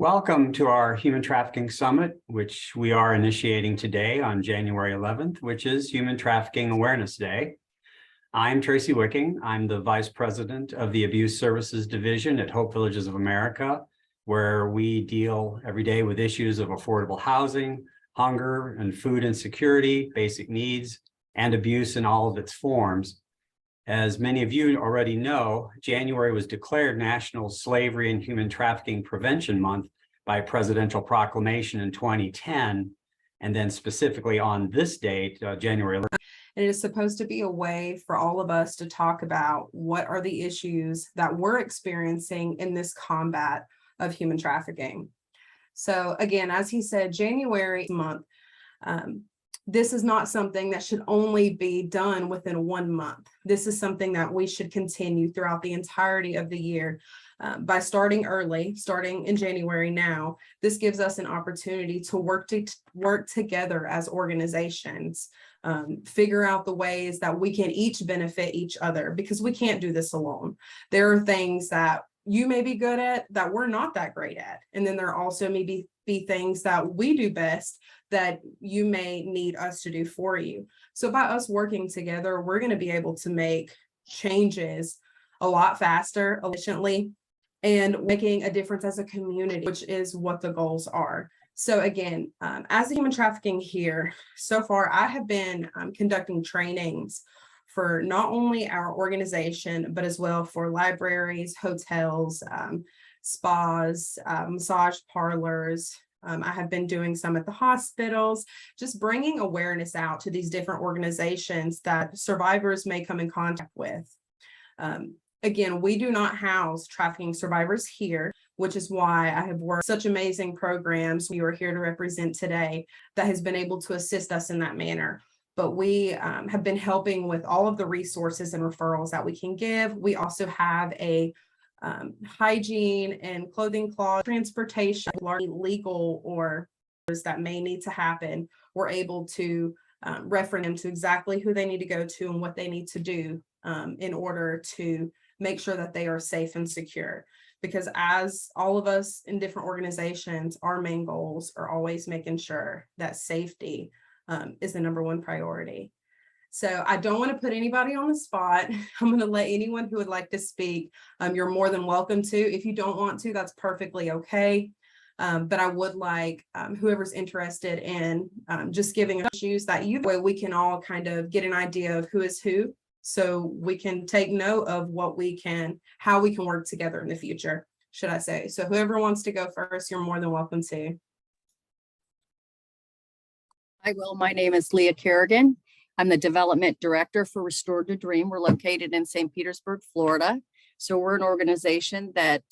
Welcome to our Human Trafficking Summit, which we are initiating today on January 11th, which is Human Trafficking Awareness Day. I'm Tracy Wicking. I'm the Vice President of the Abuse Services Division at Hope Villages of America, where we deal every day with issues of affordable housing, hunger and food insecurity, basic needs, and abuse in all of its forms. As many of you already know, January was declared National Slavery and Human Trafficking Prevention Month by presidential proclamation in 2010, and then specifically on this date, January 11th. It is supposed to be a way for all of us to talk about what are the issues that we're experiencing in this combat of human trafficking. So again, as he said, January month, this is not something that should only be done within 1 month. This is something that we should continue throughout the entirety of the year. By starting early, starting in January now, this gives us an opportunity to work together as organizations, figure out the ways that we can each benefit each other, because we can't do this alone. There are things that you may be good at that we're not that great at. And then there also may be things that we do best that you may need us to do for you. So by us working together, we're going to be able to make changes a lot faster, efficiently, and making a difference as a community, which is what the goals are. So again, as a human trafficking here, so far I have been conducting trainings for not only our organization, but as well for libraries, hotels, spas, massage parlors. I have been doing some at the hospitals, just bringing awareness out to these different organizations that survivors may come in contact with. Again, we do not house trafficking survivors here, which is why I have worked such amazing programs we are here to represent today that has been able to assist us in that manner. But we have been helping with all of the resources and referrals that we can give. We also have a hygiene and clothing clause, transportation, legal or that may need to happen. We're able to reference them to exactly who they need to go to and what they need to do in order to make sure that they are safe and secure. Because as all of us in different organizations, our main goals are always making sure that safety is the #1 priority. So I don't want to put anybody on the spot. I'm going to let anyone who would like to speak. You're more than welcome to. If you don't want to, that's perfectly okay. But I would like whoever's interested in just giving issues that we can all kind of get an idea of who is who, so we can take note of how we can work together in the future, should I say. So whoever wants to go first, you're more than welcome to. I will. My name is Leah Kerrigan. I'm the Development Director for Restored to Dream. We're located in St. Petersburg, Florida. So we're an organization that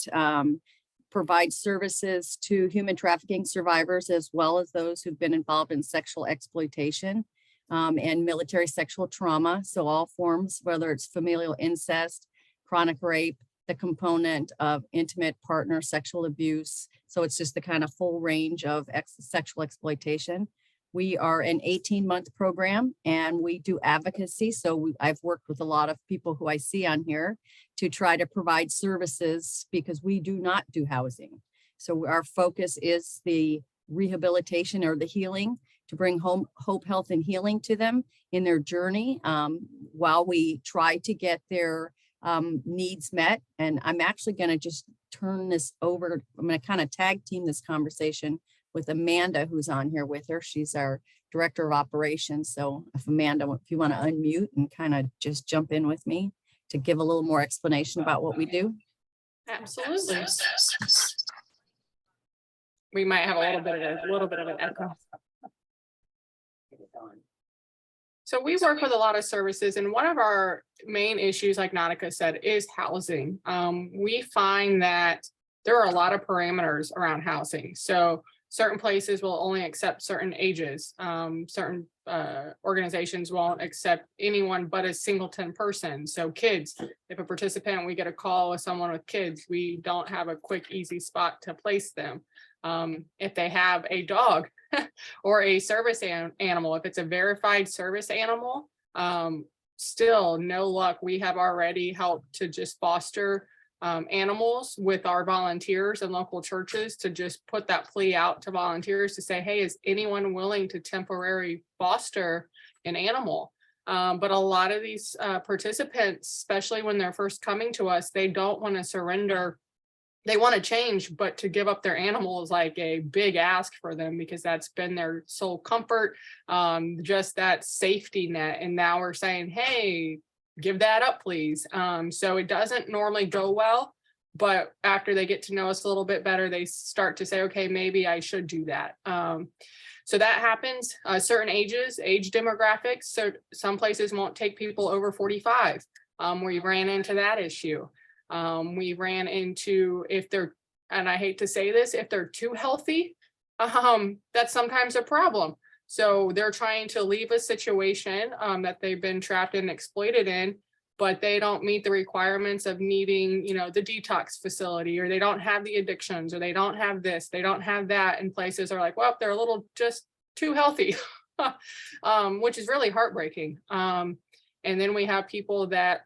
provides services to human trafficking survivors, as well as those who've been involved in sexual exploitation and military sexual trauma. So all forms, whether it's familial incest, chronic rape, the component of intimate partner sexual abuse. So it's just the kind of full range of sexual exploitation. We are an 18-month program and we do advocacy. So I've worked with a lot of people who I see on here to try to provide services, because we do not do housing. So our focus is the rehabilitation or the healing, to bring hope, health, and healing to them in their journey while we try to get their needs met. And I'm actually going to just turn this over. I'm going to kind of tag team this conversation with Amanda, who's on here with her. She's our Director of Operations. So if Amanda, if you want to unmute and kind of just jump in with me to give a little more explanation about what we do. Absolutely. We might have a little bit of an echo. So we work with a lot of services, and one of our main issues, like Nautica said, is housing. We find that there are a lot of parameters around housing. So certain places will only accept certain ages. Certain organizations won't accept anyone but a singleton person. So kids, if a participant, we get a call with someone with kids, we don't have a quick, easy spot to place them. If they have a dog or a service animal, if it's a verified service animal, still no luck. We have already helped to just foster animals with our volunteers and local churches to just put that plea out to volunteers to say, hey, is anyone willing to temporarily foster an animal? But a lot of these participants, especially when they're first coming to us, they don't want to surrender. They want to change, but to give up their animal is like a big ask for them because that's been their sole comfort, just that safety net. And now we're saying, hey, give that up, please. So it doesn't normally go well, but after they get to know us a little bit better, they start to say, okay, maybe I should do that. So that happens, certain ages, age demographics. So some places won't take people over 45. We ran into that issue. We ran into if they're, and I hate to say this, if they're too healthy, that's sometimes a problem. So they're trying to leave a situation that they've been trapped and exploited in, but they don't meet the requirements of needing, you know, the detox facility, or they don't have the addictions, or they don't have this, they don't have that. And places are like, well, they're a little just too healthy, which is really heartbreaking. And then we have people that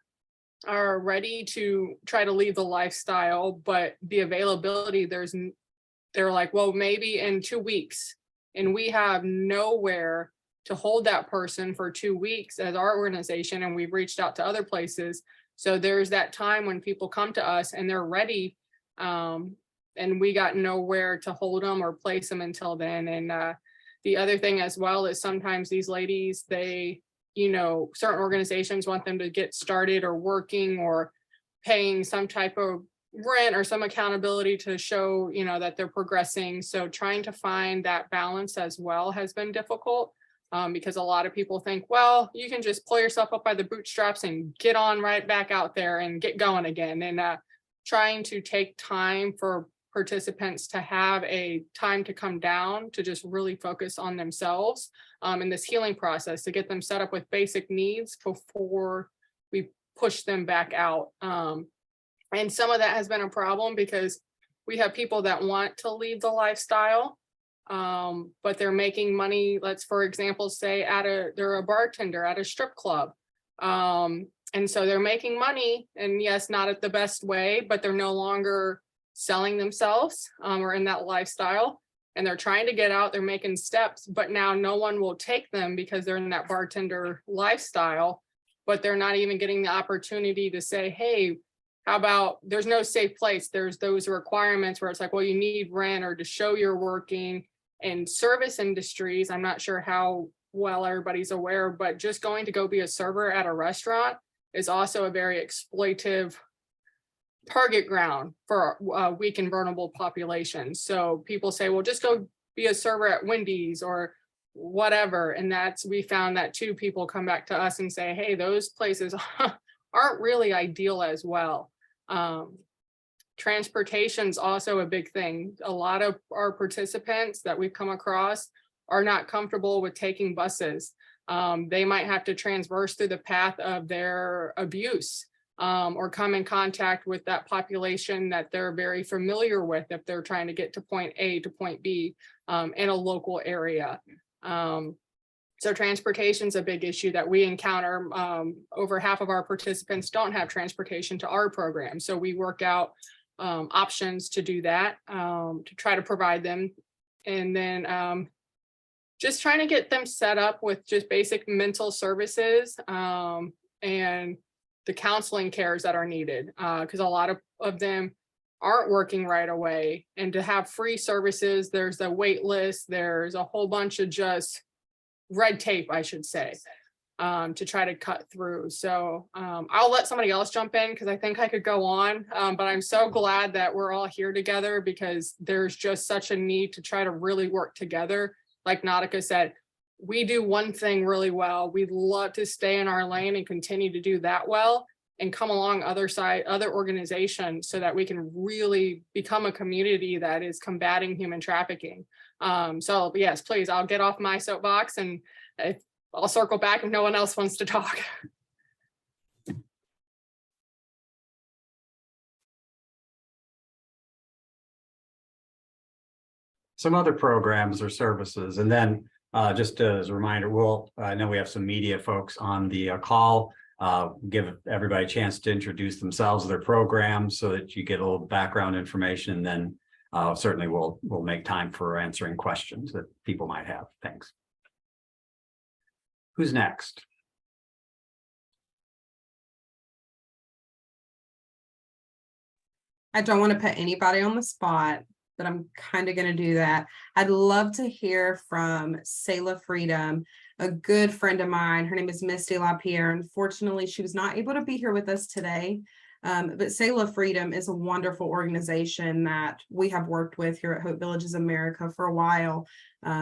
are ready to try to leave the lifestyle, but the availability, they're like, well, maybe in 2 weeks, and we have nowhere to hold that person for 2 weeks as our organization, and we've reached out to other places. So there's that time when people come to us and they're ready, and we got nowhere to hold them or place them until then. And the other thing as well is sometimes these ladies, they, you know, certain organizations want them to get started or working or paying some type of rent or some accountability to show, you know, that they're progressing. So trying to find that balance as well has been difficult, because a lot of people think, well, you can just pull yourself up by the bootstraps and get on right back out there and get going again. And trying to take time for participants to have a time to come down, to just really focus on themselves in this healing process, to get them set up with basic needs before we push them back out. And some of that has been a problem because we have people that want to leave the lifestyle, but they're making money. Let's, for example, say they're a bartender at a strip club. And so they're making money, and yes, not at the best way, but they're no longer selling themselves or in that lifestyle, and they're trying to get out, they're making steps, but now no one will take them because they're in that bartender lifestyle, but they're not even getting the opportunity to say, hey, how about, there's no safe place. There's those requirements where it's like, well, you need rent or to show you're working. In service industries, I'm not sure how well everybody's aware, but just going to go be a server at a restaurant is also a very exploitive target ground for weak and vulnerable populations. So people say, well, just go be a server at Wendy's or whatever. And we found that too, people come back to us and say, hey, those places aren't really ideal as well. Transportation's also a big thing. A lot of our participants that we've come across are not comfortable with taking buses. They might have to transverse through the path of their abuse, or come in contact with that population that they're very familiar with if they're trying to get to point A to point B in a local area. So transportation is a big issue that we encounter. Over half of our participants don't have transportation to our program. So we work out options to do that, to try to provide them. And then just trying to get them set up with just basic mental services and the counseling cares that are needed, because a lot of them aren't working right away. And to have free services, there's a wait list, there's a whole bunch of just red tape, I should say, to try to cut through. So I'll let somebody else jump in because I think I could go on, but I'm so glad that we're all here together because there's just such a need to try to really work together. Like Nautica said, we do one thing really well. We'd love to stay in our lane and continue to do that well and come along other organizations so that we can really become a community that is combating human trafficking. So yes, please, I'll get off my soapbox and I'll circle back if no one else wants to talk. Some other programs or services, and then just as a reminder, I know we have some media folks on the call. give everybody a chance to introduce themselves, their programs, so that you get a little background information. And then certainly we'll make time for answering questions that people might have. Thanks. Who's next? I don't want to put anybody on the spot, but I'm kind of going to do that. I'd love to hear from Selah Freedom, a good friend of mine. Her name is Misty LaPierre. Unfortunately, she was not able to be here with us today. But Selah Freedom is a wonderful organization that we have worked with here at Hope Villages America for a while.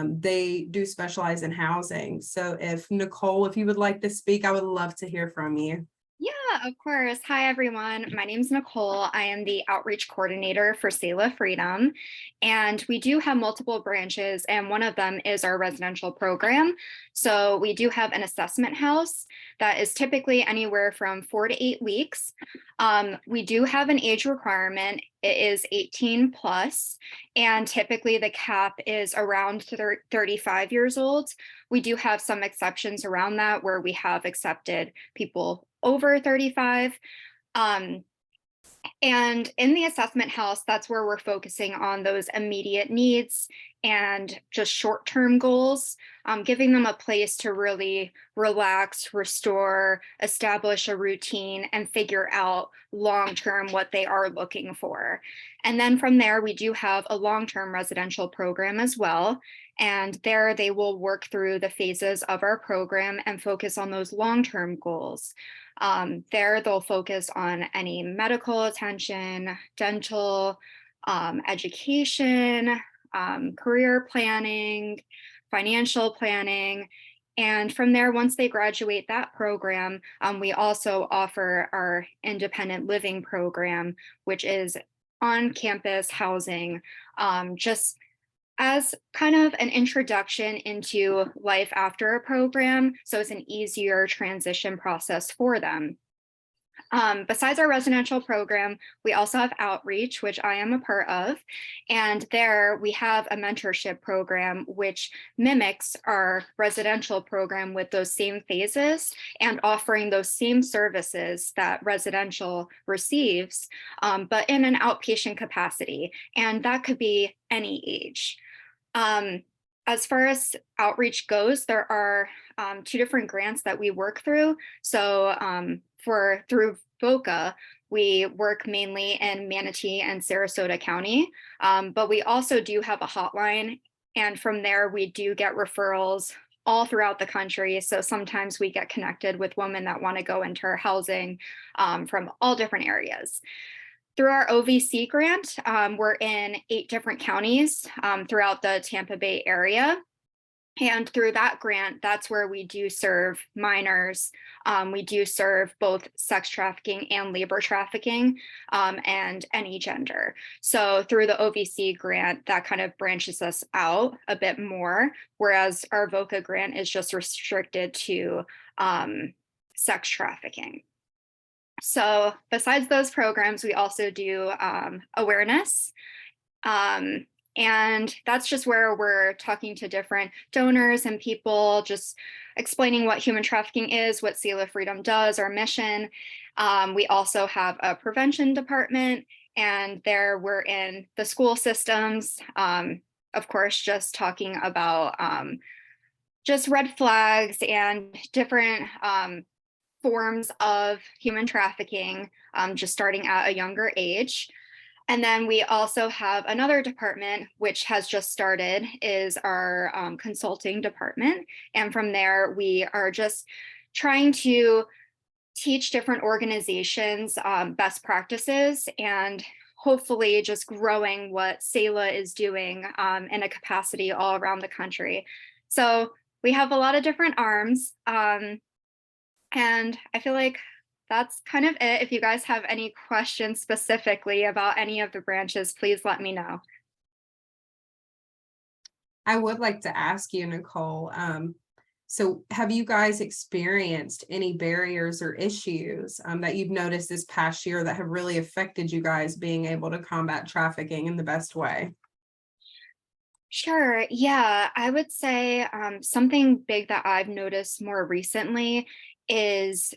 They do specialize in housing. So if Nicole, if you would like to speak, I would love to hear from you. Yeah, of course. Hi, everyone. My name is Nicole. I am the outreach coordinator for Selah Freedom, and we do have multiple branches, and one of them is our residential program. So we do have an assessment house that is typically anywhere from 4 to 8 weeks. We do have an age requirement. It is 18 plus, and typically the cap is around 35 years old. We do have some exceptions around that where we have accepted people over 35. And in the assessment house, that's where we're focusing on those immediate needs and just short-term goals, giving them a place to really relax, restore, establish a routine, and figure out long-term what they are looking for. And then from there, we do have a long-term residential program as well. And there they will work through the phases of our program and focus on those long-term goals. There they'll focus on any medical attention, dental, education, career planning, financial planning. And from there, once they graduate that program, we also offer our independent living program, which is on-campus housing, just as kind of an introduction into life after a program. So it's an easier transition process for them. Besides our residential program, we also have outreach, which I am a part of. And there we have a mentorship program, which mimics our residential program with those same phases and offering those same services that residential receives, but in an outpatient capacity. And that could be any age. As far as outreach goes, there are 2 different grants that we work through. So through VOCA, we work mainly in Manatee and Sarasota County, but we also do have a hotline. And from there, we do get referrals all throughout the country. So sometimes we get connected with women that want to go into our housing from all different areas. Through our OVC grant, we're in 8 different counties throughout the Tampa Bay area. And through that grant, that's where we do serve minors. We do serve both sex trafficking and labor trafficking and any gender. So through the OVC grant, that kind of branches us out a bit more, whereas our VOCA grant is just restricted to sex trafficking. So besides those programs, we also do awareness. And that's just where we're talking to different donors and people, just explaining what human trafficking is, what Selah Freedom does, our mission. We also have a prevention department, and there we're in the school systems, of course, just talking about just red flags and different forms of human trafficking, just starting at a younger age. And then we also have another department, which has just started, is our consulting department. And from there, we are just trying to teach different organizations best practices and hopefully just growing what Selah is doing in a capacity all around the country. So we have a lot of different arms. And I feel like that's kind of it. If you guys have any questions specifically about any of the branches, please let me know. I would like to ask you, Nicole, so have you guys experienced any barriers or issues that you've noticed this past year that have really affected you guys being able to combat trafficking in the best way? Sure. Yeah, I would say something big that I've noticed more recently is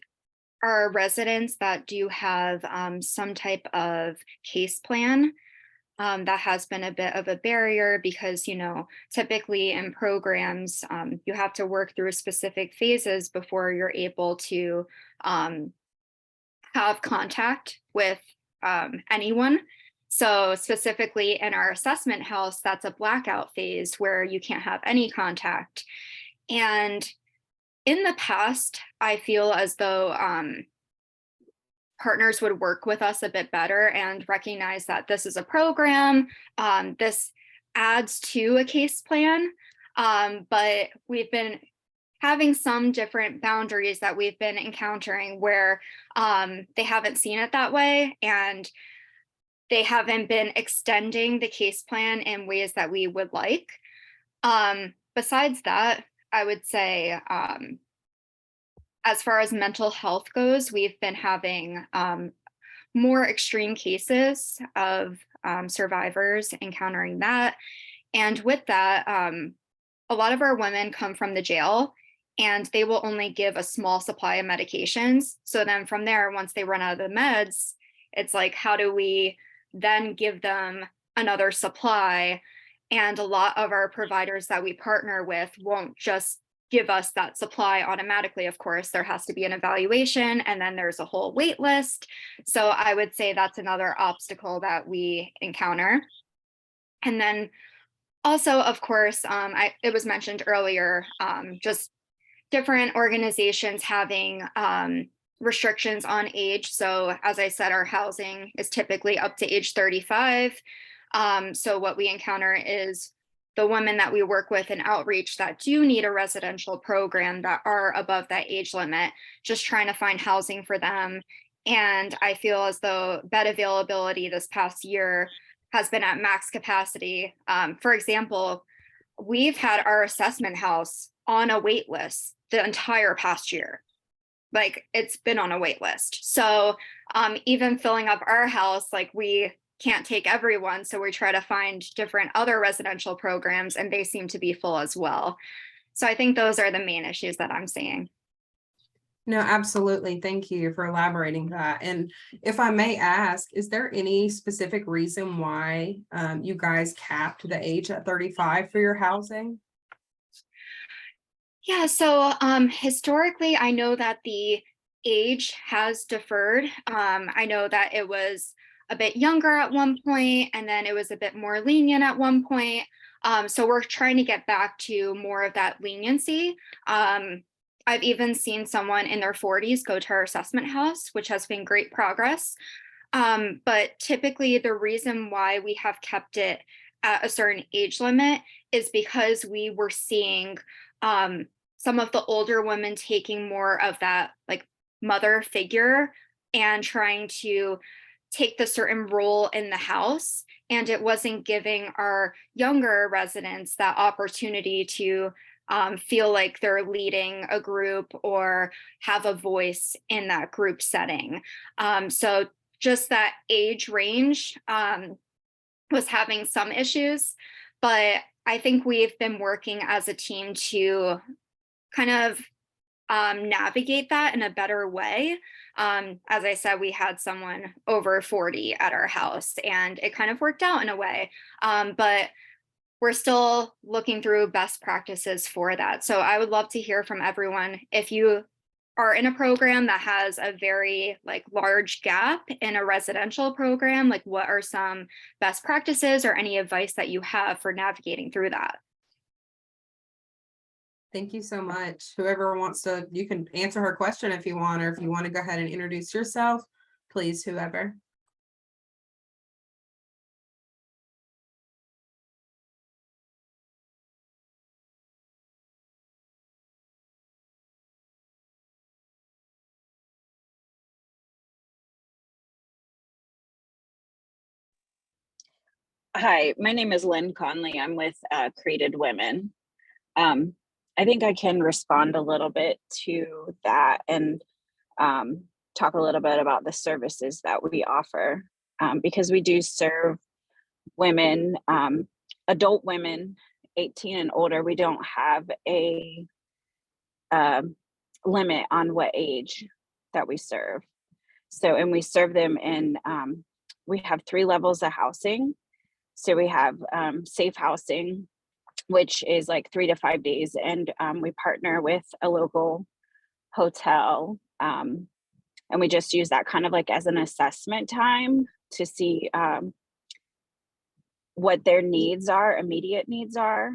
are residents that do have some type of case plan. That has been a bit of a barrier because, typically in programs, you have to work through specific phases before you're able to have contact with anyone. So specifically in our assessment house, that's a blackout phase where you can't have any contact. And in the past, I feel as though partners would work with us a bit better and recognize that this is a program. This adds to a case plan, but we've been having some different boundaries that we've been encountering where they haven't seen it that way, and they haven't been extending the case plan in ways that we would like. Besides that, I would say, as far as mental health goes, we've been having more extreme cases of survivors encountering that. And with that, a lot of our women come from the jail, and they will only give a small supply of medications. So then from there, once they run out of the meds, it's like, how do we then give them another supply? And a lot of our providers that we partner with won't just give us that supply automatically. Of course, there has to be an evaluation, and then there's a whole wait list. So I would say that's another obstacle that we encounter. And then also, of course, it was mentioned earlier, just different organizations having restrictions on age. So as I said, our housing is typically up to age 35. So what we encounter is the women that we work with in outreach that do need a residential program that are above that age limit, just trying to find housing for them. And I feel as though bed availability this past year has been at max capacity. For example, we've had our assessment house on a wait list the entire past year. Like, it's been on a wait list. So even filling up our house, like, we can't take everyone. So we try to find different other residential programs, and they seem to be full as well. So I think those are the main issues that I'm seeing. No, absolutely. Thank you for elaborating that. And if I may ask, is there any specific reason why you guys capped the age at 35 for your housing? Yeah, so historically, I know that the age has deferred. I know that it was a bit younger at one point, and then it was a bit more lenient at one point. So we're trying to get back to more of that leniency. I've even seen someone in their 40s go to our assessment house, which has been great progress. But typically the reason why we have kept it at a certain age limit is because we were seeing some of the older women taking more of that like mother figure and trying to take the certain role in the house. And it wasn't giving our younger residents that opportunity to feel like they're leading a group or have a voice in that group setting. So just that age range was having some issues, but I think we've been working as a team to kind of navigate that in a better way. As I said, we had someone over 40 at our house, and it kind of worked out in a way. But we're still looking through best practices for that. So I would love to hear from everyone. If you are in a program that has a very like large gap in a residential program, like what are some best practices or any advice that you have for navigating through that? Thank you so much. Whoever wants to, you can answer her question if you want, or if you want to go ahead and introduce yourself, please, whoever. Hi, my name is Lynn Conley. I'm with Created Women. I think I can respond a little bit to that and talk a little bit about the services that we offer, because we do serve women, adult women, 18 and older. We don't have a limit on what age that we serve. So, and we serve them in, we have 3 levels of housing. So we have safe housing, which is like 3 to 5 days. And we partner with a local hotel. And we just use that kind of like as an assessment time to see what their needs are, immediate needs are,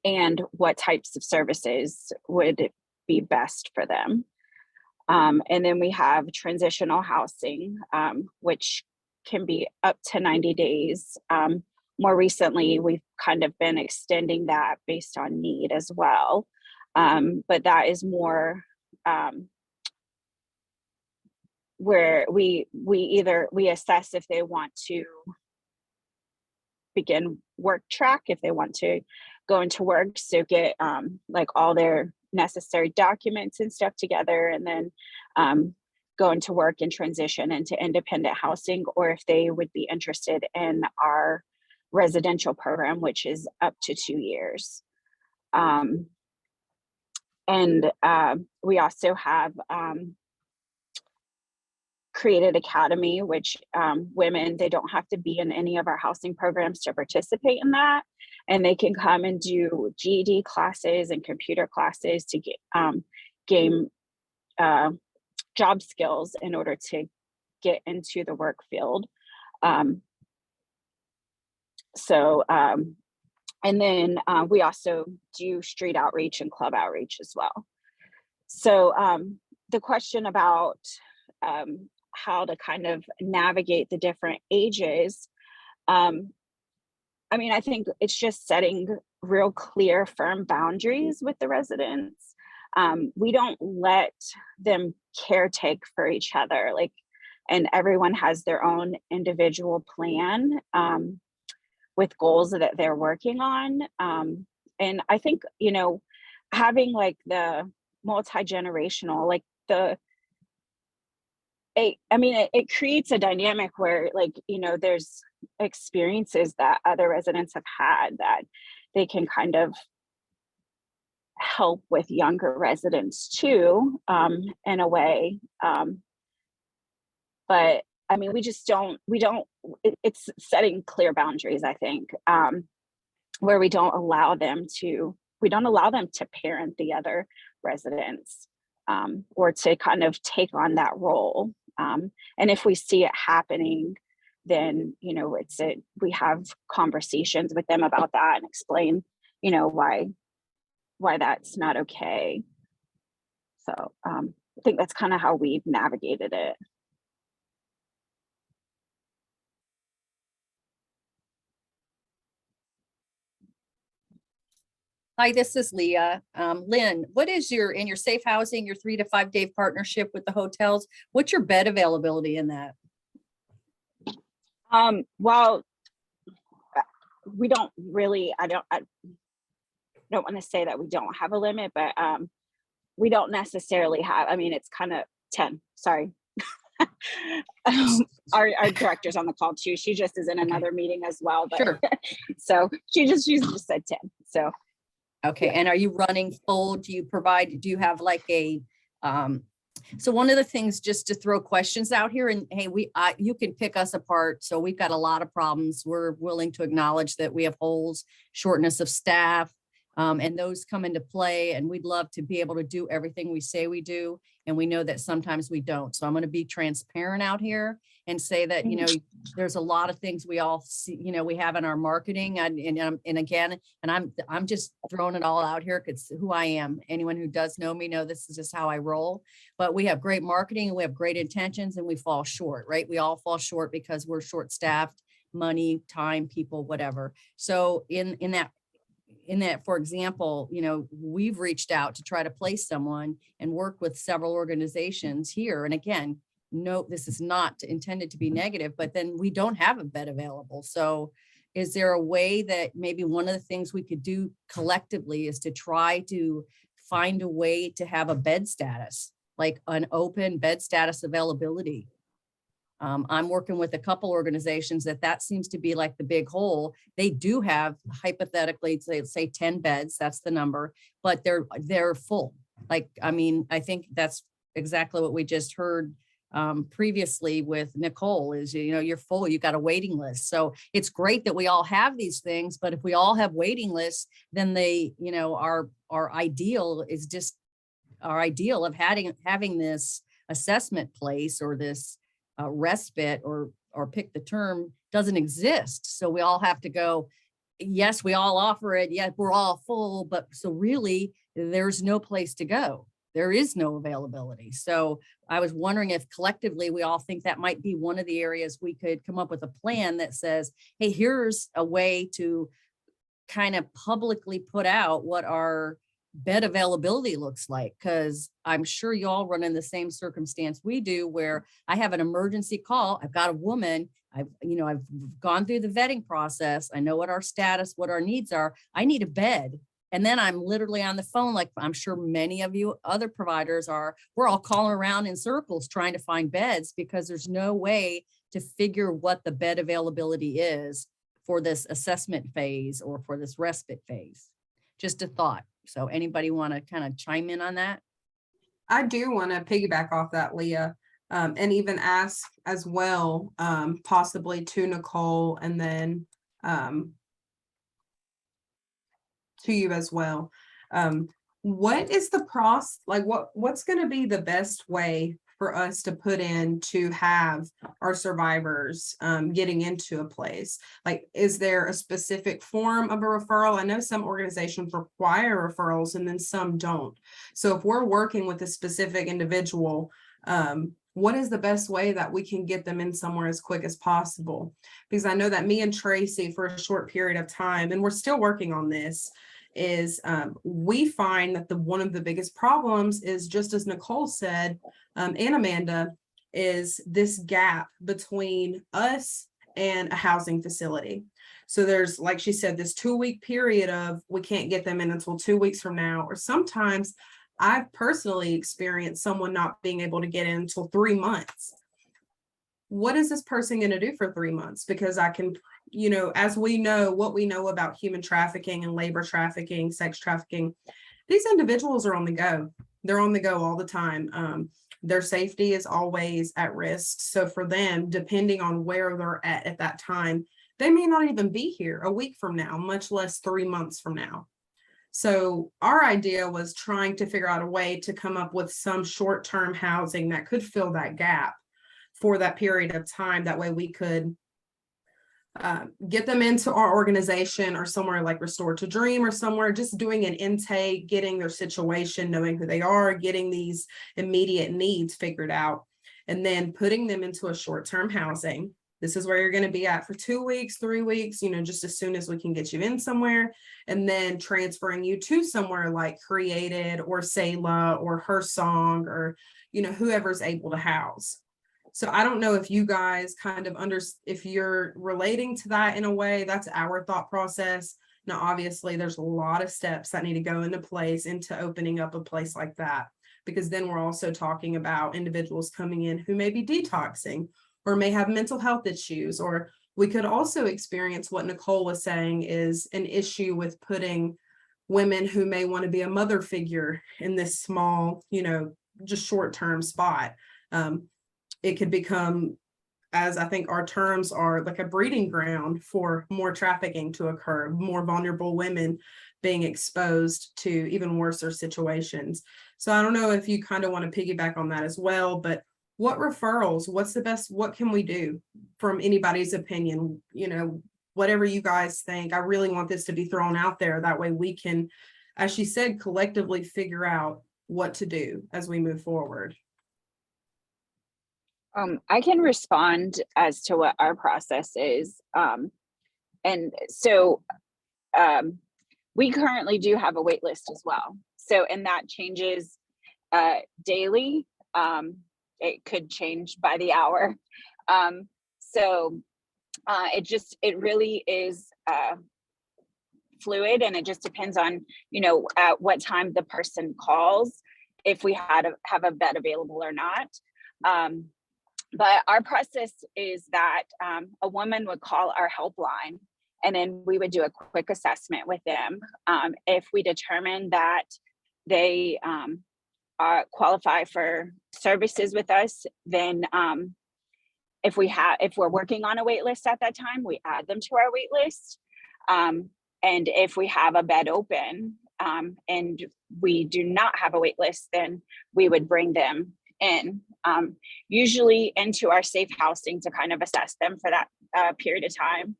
and what types of services would be best for them. And then we have transitional housing, which can be up to 90 days. More recently, we've kind of been extending that based on need as well. But that is more where we assess if they want to begin work track, if they want to go into work, so get like all their necessary documents and stuff together, and then go into work and transition into independent housing, or if they would be interested in our residential program, which is up to 2 years. And we also have created academy, which women, they don't have to be in any of our housing programs to participate in that, and they can come and do GED classes and computer classes to gain job skills in order to get into the work field. And then we also do street outreach and club outreach as well. So the question about how to kind of navigate the different ages, I mean, I think it's just setting real clear, firm boundaries with the residents. We don't let them caretake for each other, like, and everyone has their own individual plan with goals that they're working on. And I think, you know, having like the multi-generational, like it creates a dynamic where, like, you know, there's experiences that other residents have had that they can kind of help with younger residents too, in a way. But I mean, it's setting clear boundaries, I think, where we don't allow them to parent the other residents, or to kind of take on that role. And if we see it happening, then, you know, we have conversations with them about that and explain, you know, why that's not okay. So I think that's kind of how we've navigated it. Hi, this is Leah. Lynn, what is in your safe housing, your 3 to 5 day partnership with the hotels? What's your bed availability in that? Well, we don't really, I don't want to say that we don't have a limit, but we don't necessarily have, I mean, it's kind of 10, sorry. Our director's on the call too. She just is in another meeting as well, but Sure. So she just said 10. So okay, yeah. And are you running full? Do you have like a so one of the things, just to throw questions out here, and hey, you can pick us apart. So we've got a lot of problems. We're willing to acknowledge that we have holes, shortness of staff, and those come into play, and we'd love to be able to do everything we say we do. And we know that sometimes we don't. So I'm going to be transparent out here and say that, you know, there's a lot of things we all see, you know, we have in our marketing, and I'm just throwing it all out here because who I am. Anyone who does know me know this is just how I roll. But we have great marketing and we have great intentions, and we fall short, right? We all fall short because we're short staffed, money, time, people, whatever. So in that, for example, you know, we've reached out to try to place someone and work with several organizations here. And again, no, this is not intended to be negative, but then we don't have a bed available. So is there a way that maybe one of the things we could do collectively is to try to find a way to have a bed status, like an open bed status availability? I'm working with a couple organizations that seems to be like the big hole. They do have, hypothetically, say 10 beds, that's the number, but they're full. Like, I mean, I think that's exactly what we just heard previously with Nicole is, you're full, you've got a waiting list. So it's great that we all have these things, but if we all have waiting lists, then our ideal is just our ideal of having this assessment place or this respite or pick the term doesn't exist. So we all have to go, yes, we all offer it. Yeah, we're all full, but so really there's no place to go. There is no availability. So I was wondering if collectively we all think that might be one of the areas we could come up with a plan that says, hey, here's a way to kind of publicly put out what our bed availability looks like. Cause I'm sure you all run in the same circumstance we do, where I have an emergency call. I've got a woman. I've gone through the vetting process. I know what our status, what our needs are. I need a bed. And then I'm literally on the phone, like I'm sure many of you other providers are. We're all calling around in circles trying to find beds because there's no way to figure what the bed availability is for this assessment phase or for this respite phase. Just a thought. So anybody want to kind of chime in on that? I do want to piggyback off that, Leah, and even ask as well, possibly to Nicole and then to you as well. What is the process, like what's going to be the best way for us to put in to have our survivors getting into a place? Like, is there a specific form of a referral? I know some organizations require referrals and then some don't. So if we're working with a specific individual, what is the best way that we can get them in somewhere as quick as possible? Because I know that me and Tracy for a short period of time, and we're still working on this, is we find that one of the biggest problems is, just as Nicole said, and Amanda, is this gap between us and a housing facility. So there's, like she said, this 2-week period of we can't get them in until 2 weeks from now, or sometimes I've personally experienced someone not being able to get in until 3 months. What is this person going to do for 3 months? Because I can, as we know, what we know about human trafficking and labor trafficking, sex trafficking, these individuals are on the go. They're on the go all the time. Their safety is always at risk. So for them, depending on where they're at that time, they may not even be here a week from now, much less 3 months from now. So our idea was trying to figure out a way to come up with some short-term housing that could fill that gap for that period of time. That way we could get them into our organization or somewhere like Restore to Dream or somewhere, just doing an intake, getting their situation, knowing who they are, getting these immediate needs figured out, and then putting them into a short-term housing. This is where you're going to be at for 2 weeks, 3 weeks, just as soon as we can get you in somewhere, and then transferring you to somewhere like Created or Selah or Her Song or, whoever's able to house. So I don't know if you guys kind of if you're relating to that in a way. That's our thought process. Now, obviously, there's a lot of steps that need to go into place into opening up a place like that, because then we're also talking about individuals coming in who may be detoxing or may have mental health issues, or we could also experience what Nicole was saying is an issue with putting women who may want to be a mother figure in this small, just short-term spot. It could become, as I think our terms are, like a breeding ground for more trafficking to occur, more vulnerable women being exposed to even worse situations. So I don't know if you kind of want to piggyback on that as well, but what referrals, what's the best, what can we do from anybody's opinion? Whatever you guys think. I really want this to be thrown out there. That way we can, as she said, collectively figure out what to do as we move forward. I can respond as to what our process is. And so we currently do have a wait list as well. So, and that changes daily. It could change by the hour. It really is fluid, and it just depends on, at what time the person calls, if we have a bed available or not. But our process is that a woman would call our helpline, and then we would do a quick assessment with them. If we determine that they qualify for services with us, then if we're working on a wait list at that time, we add them to our wait list. And if we have a bed open and we do not have a wait list, then we would bring them in, usually into our safe housing to kind of assess them for that period of time.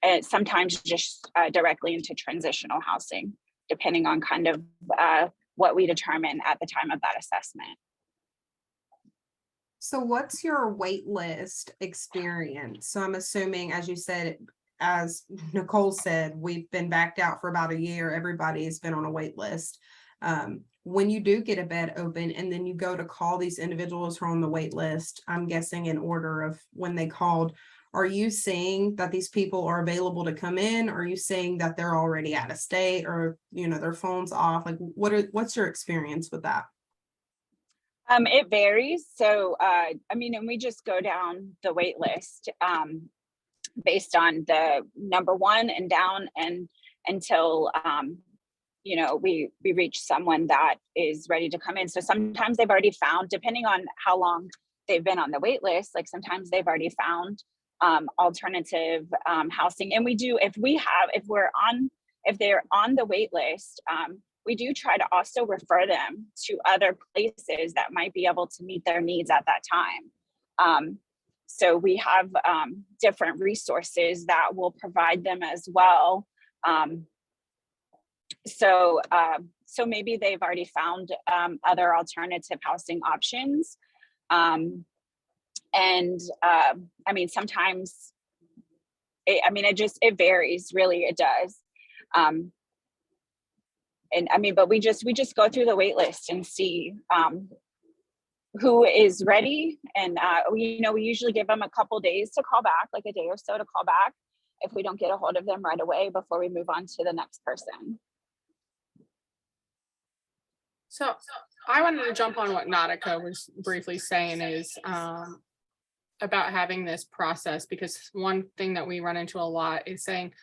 And sometimes just directly into transitional housing, depending on kind of what we determine at the time of that assessment. So what's your wait list experience? So I'm assuming, as you said, as Nicole said, we've been backed out for about a year. Everybody has been on a wait list. When you do get a bed open and then you go to call these individuals who are on the wait list, I'm guessing in order of when they called, are you seeing that these people are available to come in? Are you seeing that they're already out of state, or, you know, their phone's off? Like, what's your experience with that? It varies. So, I mean, and we just go down the wait list based on the number one and down, and until, you know, we reach someone that is ready to come in. So sometimes they've already found, depending on how long they've been on the wait list, like sometimes they've already found alternative housing. And we do, if they're on the wait list, we do try to also refer them to other places that might be able to meet their needs at that time. So we have different resources that will provide them as well. So maybe they've already found other alternative housing options. And I mean, sometimes, it varies, really, it does. And I mean, but we just go through the wait list and see who is ready. And we usually give them a couple days to call back, like a day or so to call back if we don't get a hold of them right away before we move on to the next person. So I wanted to jump on what Nautica was briefly saying is about having this process, because one thing that we run into a lot is saying,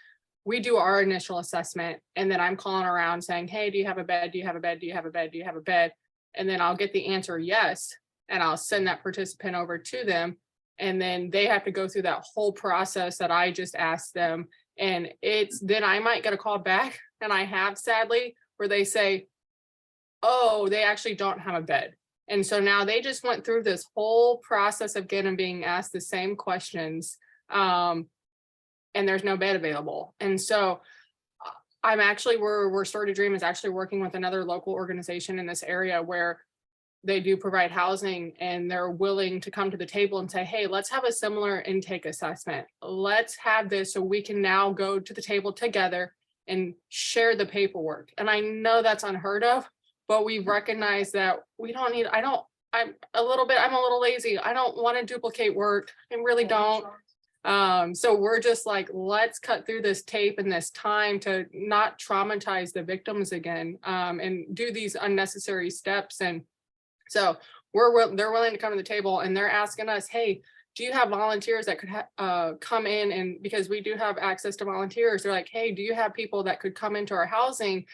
we do our initial assessment and then I'm calling around saying, hey, do you have a bed? Do you have a bed? Do you have a bed? Do you have a bed? And then I'll get the answer yes. And I'll send that participant over to them. And then they have to go through that whole process that I just asked them. And then I might get a call back, and I have, sadly, where they say, oh, they actually don't have a bed. And so now they just went through this whole process of being asked the same questions. And there's no bed available. And so we're Restore to Dream is actually working with another local organization in this area where they do provide housing, and they're willing to come to the table and say, hey, let's have a similar intake assessment. Let's have this so we can now go to the table together and share the paperwork. And I know that's unheard of, but we recognize that I'm a little lazy. I don't want to duplicate work. I really don't. So we're just like, let's cut through this tape and this time to not traumatize the victims again, and do these unnecessary steps. And so they're willing to come to the table, and they're asking us, hey, do you have volunteers that could come in? And because we do have access to volunteers, they're like, hey, do you have people that could come into our housing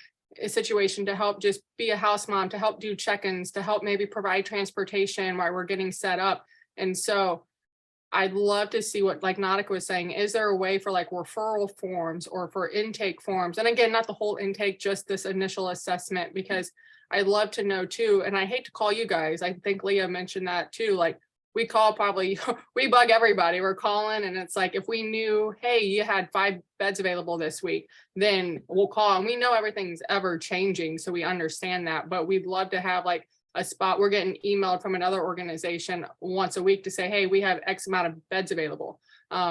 situation to help just be a house mom, to help do check-ins, to help maybe provide transportation while we're getting set up? And so I'd love to see what, like Nautica was saying, is there a way for like referral forms or for intake forms? And again, not the whole intake, just this initial assessment, because I'd love to know too. And I hate to call you guys. I think Leah mentioned that too. Like, we call we bug everybody. We're calling, and it's like, if we knew, hey, you had 5 beds available this week, then we'll call. And we know everything's ever changing, so we understand that. But we'd love to have like a spot. We're getting emailed from another organization once a week to say, hey, we have X amount of beds available.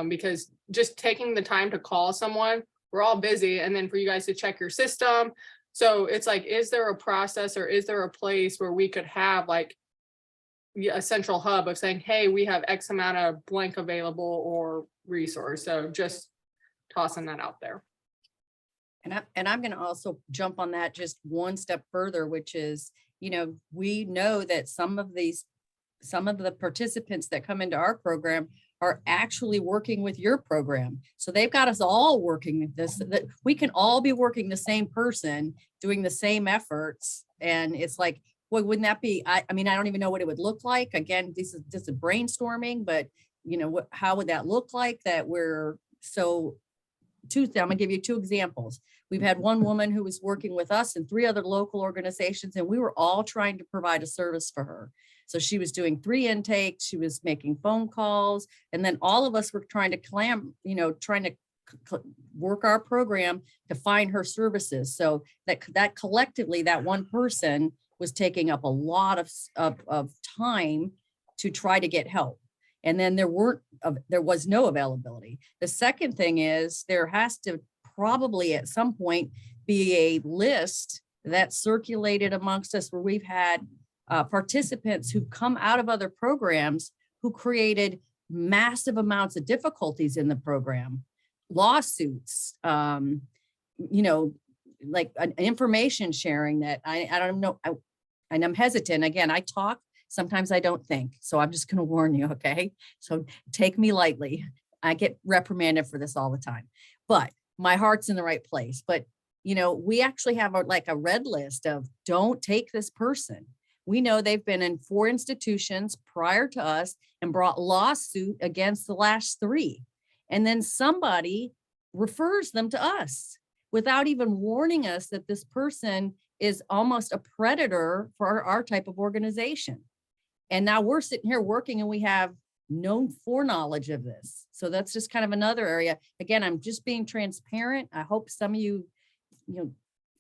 Because just taking the time to call someone, we're all busy, and then for you guys to check your system. So it's like, is there a process, or is there a place where we could have like a central hub of saying, hey, we have X amount of blank available or resource? So just tossing that out there. And I'm going to also jump on that just one step further, which is, we know that some of the participants that come into our program are actually working with your program. So they've got us all working with this, that we can all be working the same person, doing the same efforts. And it's like, Well, wouldn't that be, I mean, I don't even know what it would look like. Again, this is just a brainstorming, but you know, how would that look like that I'm gonna give you two examples. We've had one woman who was working with us and 3 other local organizations, and we were all trying to provide a service for her. So she was doing 3 intakes, she was making phone calls, and then all of us were trying to work our program to find her services. So that collectively, that one person was taking up a lot of time to try to get help. And then there was no availability. The second thing is there has to probably at some point be a list that's circulated amongst us where we've had participants who come out of other programs who created massive amounts of difficulties in the program, lawsuits, like an information sharing that I don't know. And I'm hesitant. Again, I talk, sometimes I don't think. So I'm just going to warn you. Okay. So take me lightly. I get reprimanded for this all the time, but my heart's in the right place. But, we actually have a red list of don't take this person. We know they've been in 4 institutions prior to us and brought lawsuit against the last 3. And then somebody refers them to us without even warning us that this person is almost a predator for our type of organization. And now we're sitting here working and we have no foreknowledge of this. So that's just kind of another area. Again, I'm just being transparent. I hope some of you,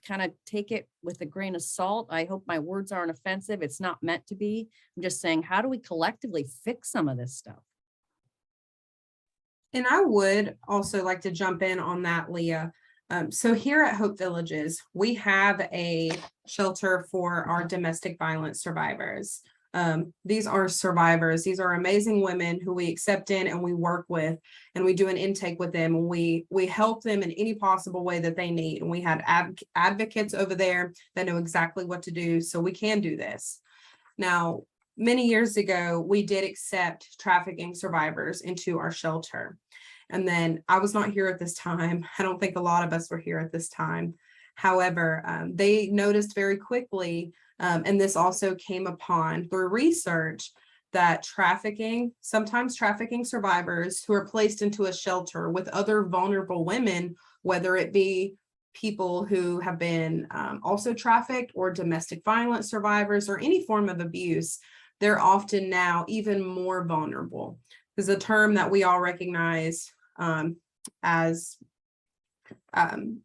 kind of take it with a grain of salt. I hope my words aren't offensive. It's not meant to be. I'm just saying, how do we collectively fix some of this stuff? And I would also like to jump in on that, Leah. So here at Hope Villages, we have a shelter for our domestic violence survivors. These are survivors. These are amazing women who we accept in and we work with, and we do an intake with them. And we help them in any possible way that they need. And we had advocates over there that know exactly what to do. So we can do this. Now, many years ago, we did accept trafficking survivors into our shelter. And then I was not here at this time. I don't think a lot of us were here at this time. However, they noticed very quickly, and this also came upon through research, that sometimes trafficking survivors who are placed into a shelter with other vulnerable women, whether it be people who have been also trafficked or domestic violence survivors or any form of abuse, they're often now even more vulnerable. Because a term that we all recognize as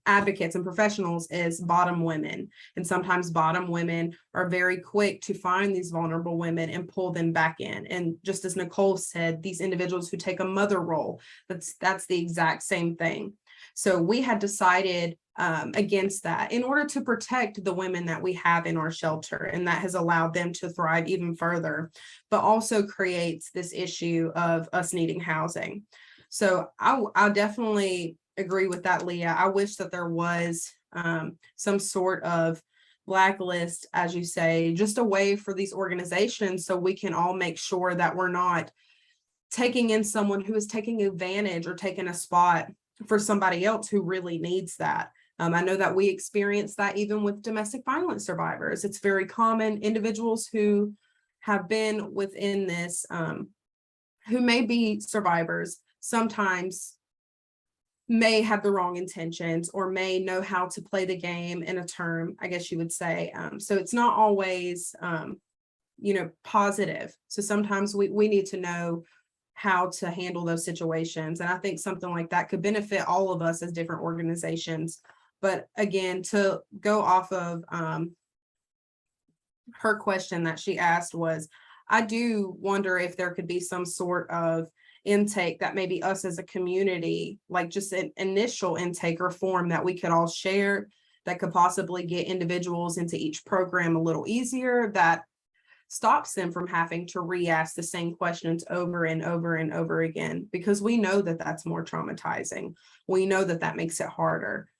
advocates and professionals is bottom women. And sometimes bottom women are very quick to find these vulnerable women and pull them back in. And just as Nicole said, these individuals who take a mother role, that's the exact same thing. So we had decided against that in order to protect the women that we have in our shelter, and that has allowed them to thrive even further, but also creates this issue of us needing housing. So I definitely agree with that, Leah. I wish that there was some sort of blacklist, as you say, just a way for these organizations so we can all make sure that we're not taking in someone who is taking advantage or taking a spot for somebody else who really needs that. I know that we experience that even with domestic violence survivors. It's very common. Individuals who have been within this, who may be survivors, sometimes may have the wrong intentions or may know how to play the game in a term, I guess you would say. So it's not always, positive. So sometimes we need to know how to handle those situations. And I think something like that could benefit all of us as different organizations. But again, to go off of her question that she asked was, I do wonder if there could be some sort of intake that maybe us as a community, like just an initial intake or form that we could all share that could possibly get individuals into each program a little easier, that stops them from having to re-ask the same questions over and over and over again, because we know that that's more traumatizing. We know that that makes it harder.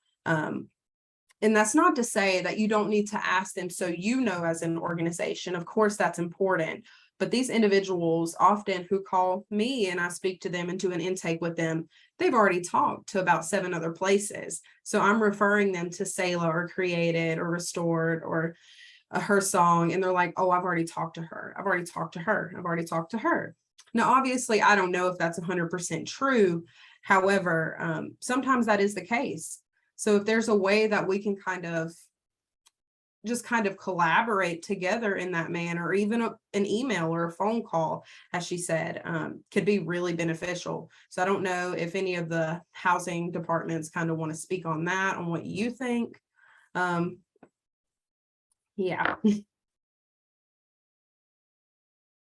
And that's not to say that you don't need to ask them so as an organization. Of course, that's important. But these individuals often who call me and I speak to them and do an intake with them, they've already talked to about 7 other places. So I'm referring them to SALA or Created or Restored or her song and they're like, oh, I've already talked to her. I've already talked to her. I've already talked to her. Now, obviously, I don't know if that's 100% true. However, sometimes that is the case. So if there's a way that we can kind of collaborate together in that manner, or even an email or a phone call, as she said, could be really beneficial. So I don't know if any of the housing departments kind of want to speak on that, on what you think. Yeah.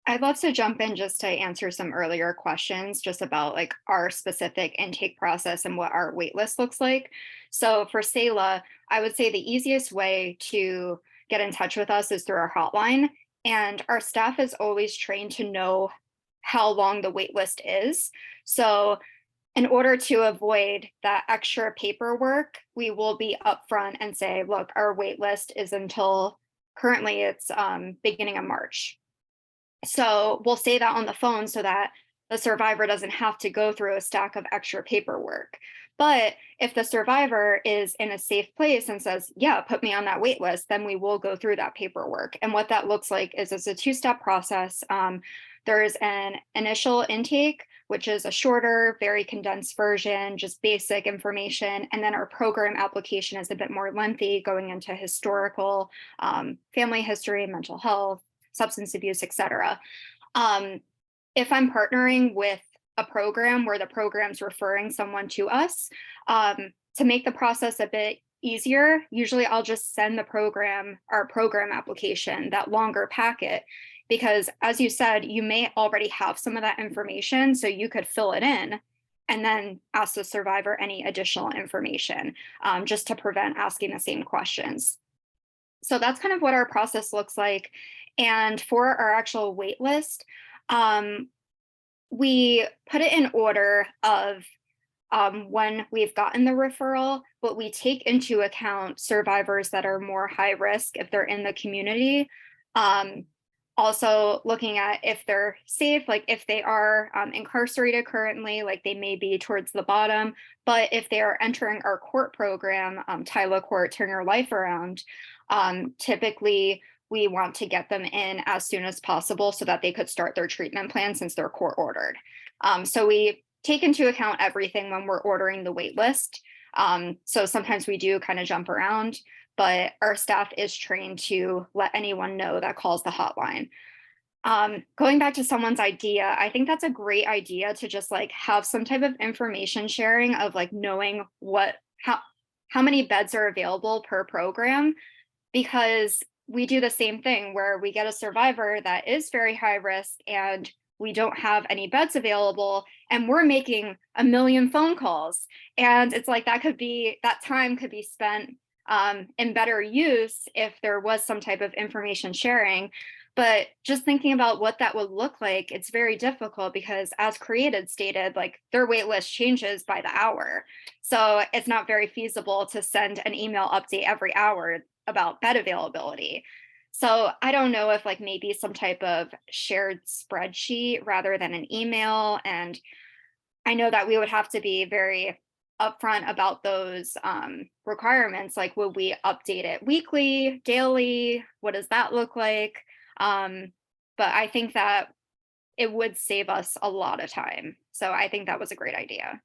I'd love to jump in just to answer some earlier questions just about like our specific intake process and what our wait list looks like. So for Selah, I would say the easiest way to get in touch with us is through our hotline. And our staff is always trained to know how long the wait list is. So in order to avoid that extra paperwork, we will be upfront and say, look, our wait list is until currently it's beginning of March. So we'll say that on the phone so that the survivor doesn't have to go through a stack of extra paperwork. But if the survivor is in a safe place and says, yeah, put me on that wait list, then we will go through that paperwork. And what that looks like is it's a two-step process. There's an initial intake, which is a shorter, very condensed version, just basic information. And then our program application is a bit more lengthy, going into historical, family history, mental health, substance abuse, et cetera. If I'm partnering with a program where the program's referring someone to us, to make the process a bit easier, usually I'll just send the program, our program application, that longer packet, because as you said, you may already have some of that information, so you could fill it in and then ask the survivor any additional information, just to prevent asking the same questions. So that's kind of what our process looks like. And for our actual wait list, we put it in order of when we've gotten the referral, but we take into account survivors that are more high risk if they're in the community. Also looking at if they're safe, like if they are incarcerated currently, like they may be towards the bottom, but if they are entering our court program, Tyler Court, Turn Your Life Around, typically we want to get them in as soon as possible so that they could start their treatment plan since they're court ordered. So we take into account everything when we're ordering the wait list. So sometimes we do kind of jump around, but our staff is trained to let anyone know that calls the hotline. Going back to someone's idea, I think that's a great idea to just like have some type of information sharing of like knowing how many beds are available per program, because we do the same thing where we get a survivor that is very high risk and we don't have any beds available and we're making a million phone calls. And it's like that time could be spent in better use if there was some type of information sharing. But just thinking about what that would look like, it's very difficult because as Created stated, like their wait list changes by the hour. So it's not very feasible to send an email update every hour about bed availability. So I don't know if like maybe some type of shared spreadsheet rather than an email. And I know that we would have to be very upfront about those requirements. Like, will we update it weekly, daily? What does that look like? But I think that it would save us a lot of time. So I think that was a great idea.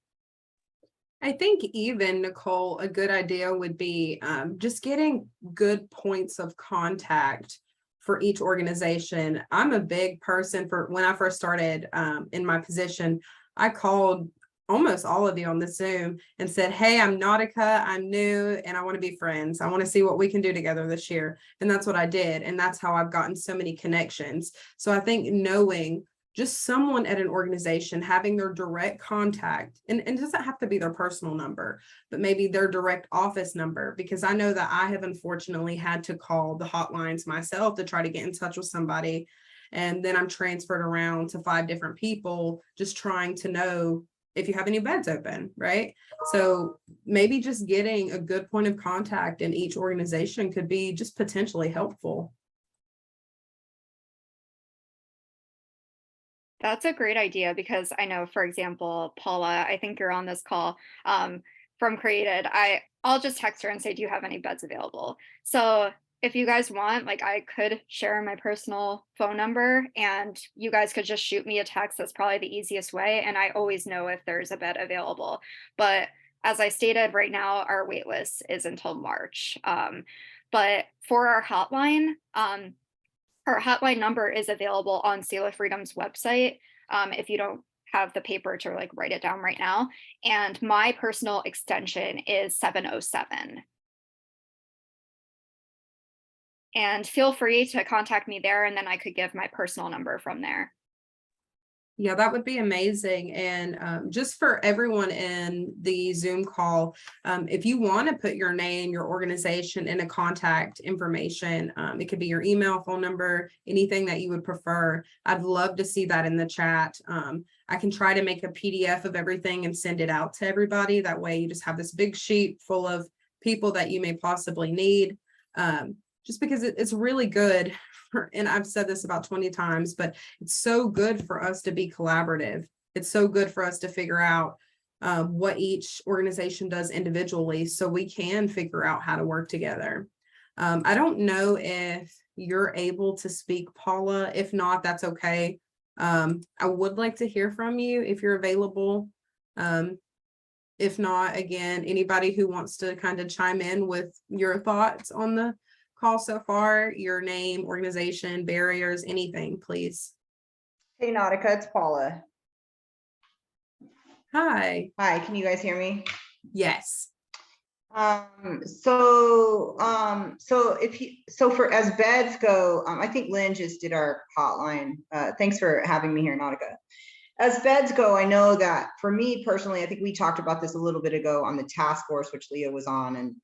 I think even, Nicole, a good idea would be just getting good points of contact for each organization. I'm a big person for when I first started in my position, I called almost all of you on the Zoom and said, hey, I'm Nautica, I'm new, and I want to be friends. I want to see what we can do together this year. And that's what I did. And that's how I've gotten so many connections. So I think knowing just someone at an organization, having their direct contact, and it doesn't have to be their personal number, but maybe their direct office number, because I know that I have unfortunately had to call the hotlines myself to try to get in touch with somebody. And then I'm transferred around to 5 different people, just trying to know if you have any beds open, right? So maybe just getting a good point of contact in each organization could be just potentially helpful. That's a great idea because I know, for example, Paula, I think you're on this call from Created. I'll just text her and say, do you have any beds available? So if you guys want, like I could share my personal phone number and you guys could just shoot me a text. That's probably the easiest way. And I always know if there's a bed available. But as I stated, right now, our wait list is until March. But for our hotline number is available on Seal of Freedom's website. If you don't have the paper to like write it down right now. And my personal extension is 707. And feel free to contact me there, and then I could give my personal number from there. Yeah, that would be amazing. And just for everyone in the Zoom call, if you want to put your name, your organization, and a contact information, it could be your email, phone number, anything that you would prefer. I'd love to see that in the chat. I can try to make a PDF of everything and send it out to everybody. That way you just have this big sheet full of people that you may possibly need. Just because it's really good. And I've said this about 20 times, but it's so good for us to be collaborative. It's so good for us to figure out what each organization does individually so we can figure out how to work together. I don't know if you're able to speak, Paula. If not, that's okay. I would like to hear from you if you're available. If not, again, anybody who wants to kind of chime in with your thoughts on the call so far, your name, organization, barriers, anything, please. Hey, Nautica, it's Paula. Hi. Hi, can you guys hear me? Yes. So for as beds go, I think Lynn just did our hotline. Thanks for having me here, Nautica. As beds go, I know that for me personally, I think we talked about this a little bit ago on the task force, which Leah was on, and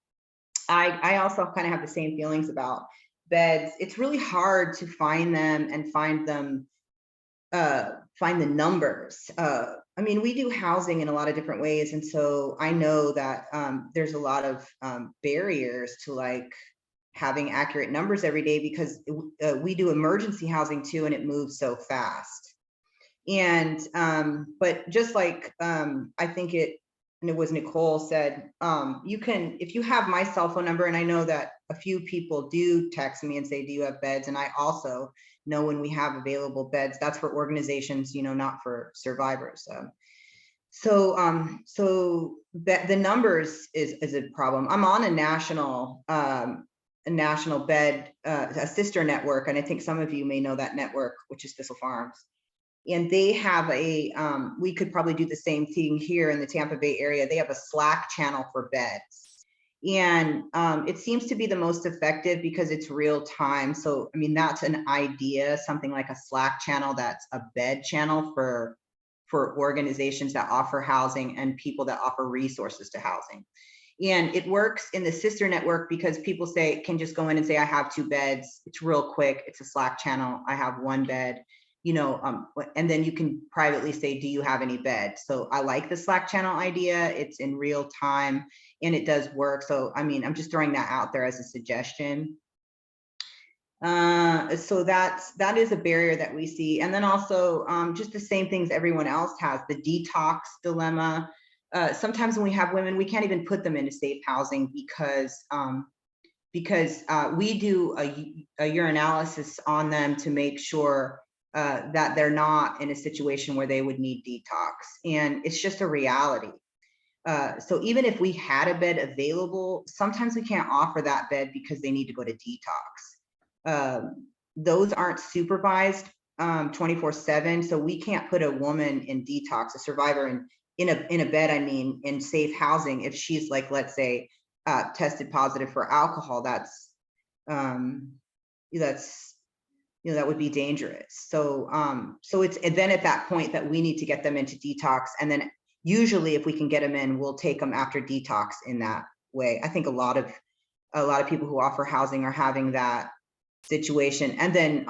I also kind of have the same feelings about beds. It's really hard to find them and find the numbers. I mean, we do housing in a lot of different ways. And so I know that there's a lot of barriers to like having accurate numbers every day because we do emergency housing too, and it moves so fast. And but just like I think and it was Nicole said, you can, if you have my cell phone number, and I know that a few people do text me and say, do you have beds? And I also know when we have available beds, that's for organizations, you know, not for survivors. So the numbers is a problem. I'm on a national bed, a sister network. And I think some of you may know that network, which is Thistle Farms. And they have we could probably do the same thing here in the Tampa Bay area. They have a Slack channel for beds. And it seems to be the most effective because it's real time. So, I mean, that's an idea, something like a Slack channel that's a bed channel for organizations that offer housing and people that offer resources to housing. And it works in the sister network because people can just go in and say, I have 2 beds. It's real quick. It's a Slack channel. I have 1 bed. You know, and then you can privately say, do you have any beds? So I like the Slack channel idea. It's in real time and it does work. So, I mean, I'm just throwing that out there as a suggestion. So that is a barrier that we see. And then also just the same things everyone else has, the detox dilemma. Sometimes when we have women, we can't even put them into safe housing because we do a urinalysis on them to make sure that they're not in a situation where they would need detox. And it's just a reality. So even if we had a bed available, sometimes we can't offer that bed because they need to go to detox. Those aren't supervised 24/7. So we can't put a woman in detox, a survivor in a bed, I mean, in safe housing. If she's like, let's say, tested positive for alcohol, that would be dangerous. So it's then at that point that we need to get them into detox. And then usually if we can get them in, we'll take them after detox in that way. I think a lot of people who offer housing are having that situation. And then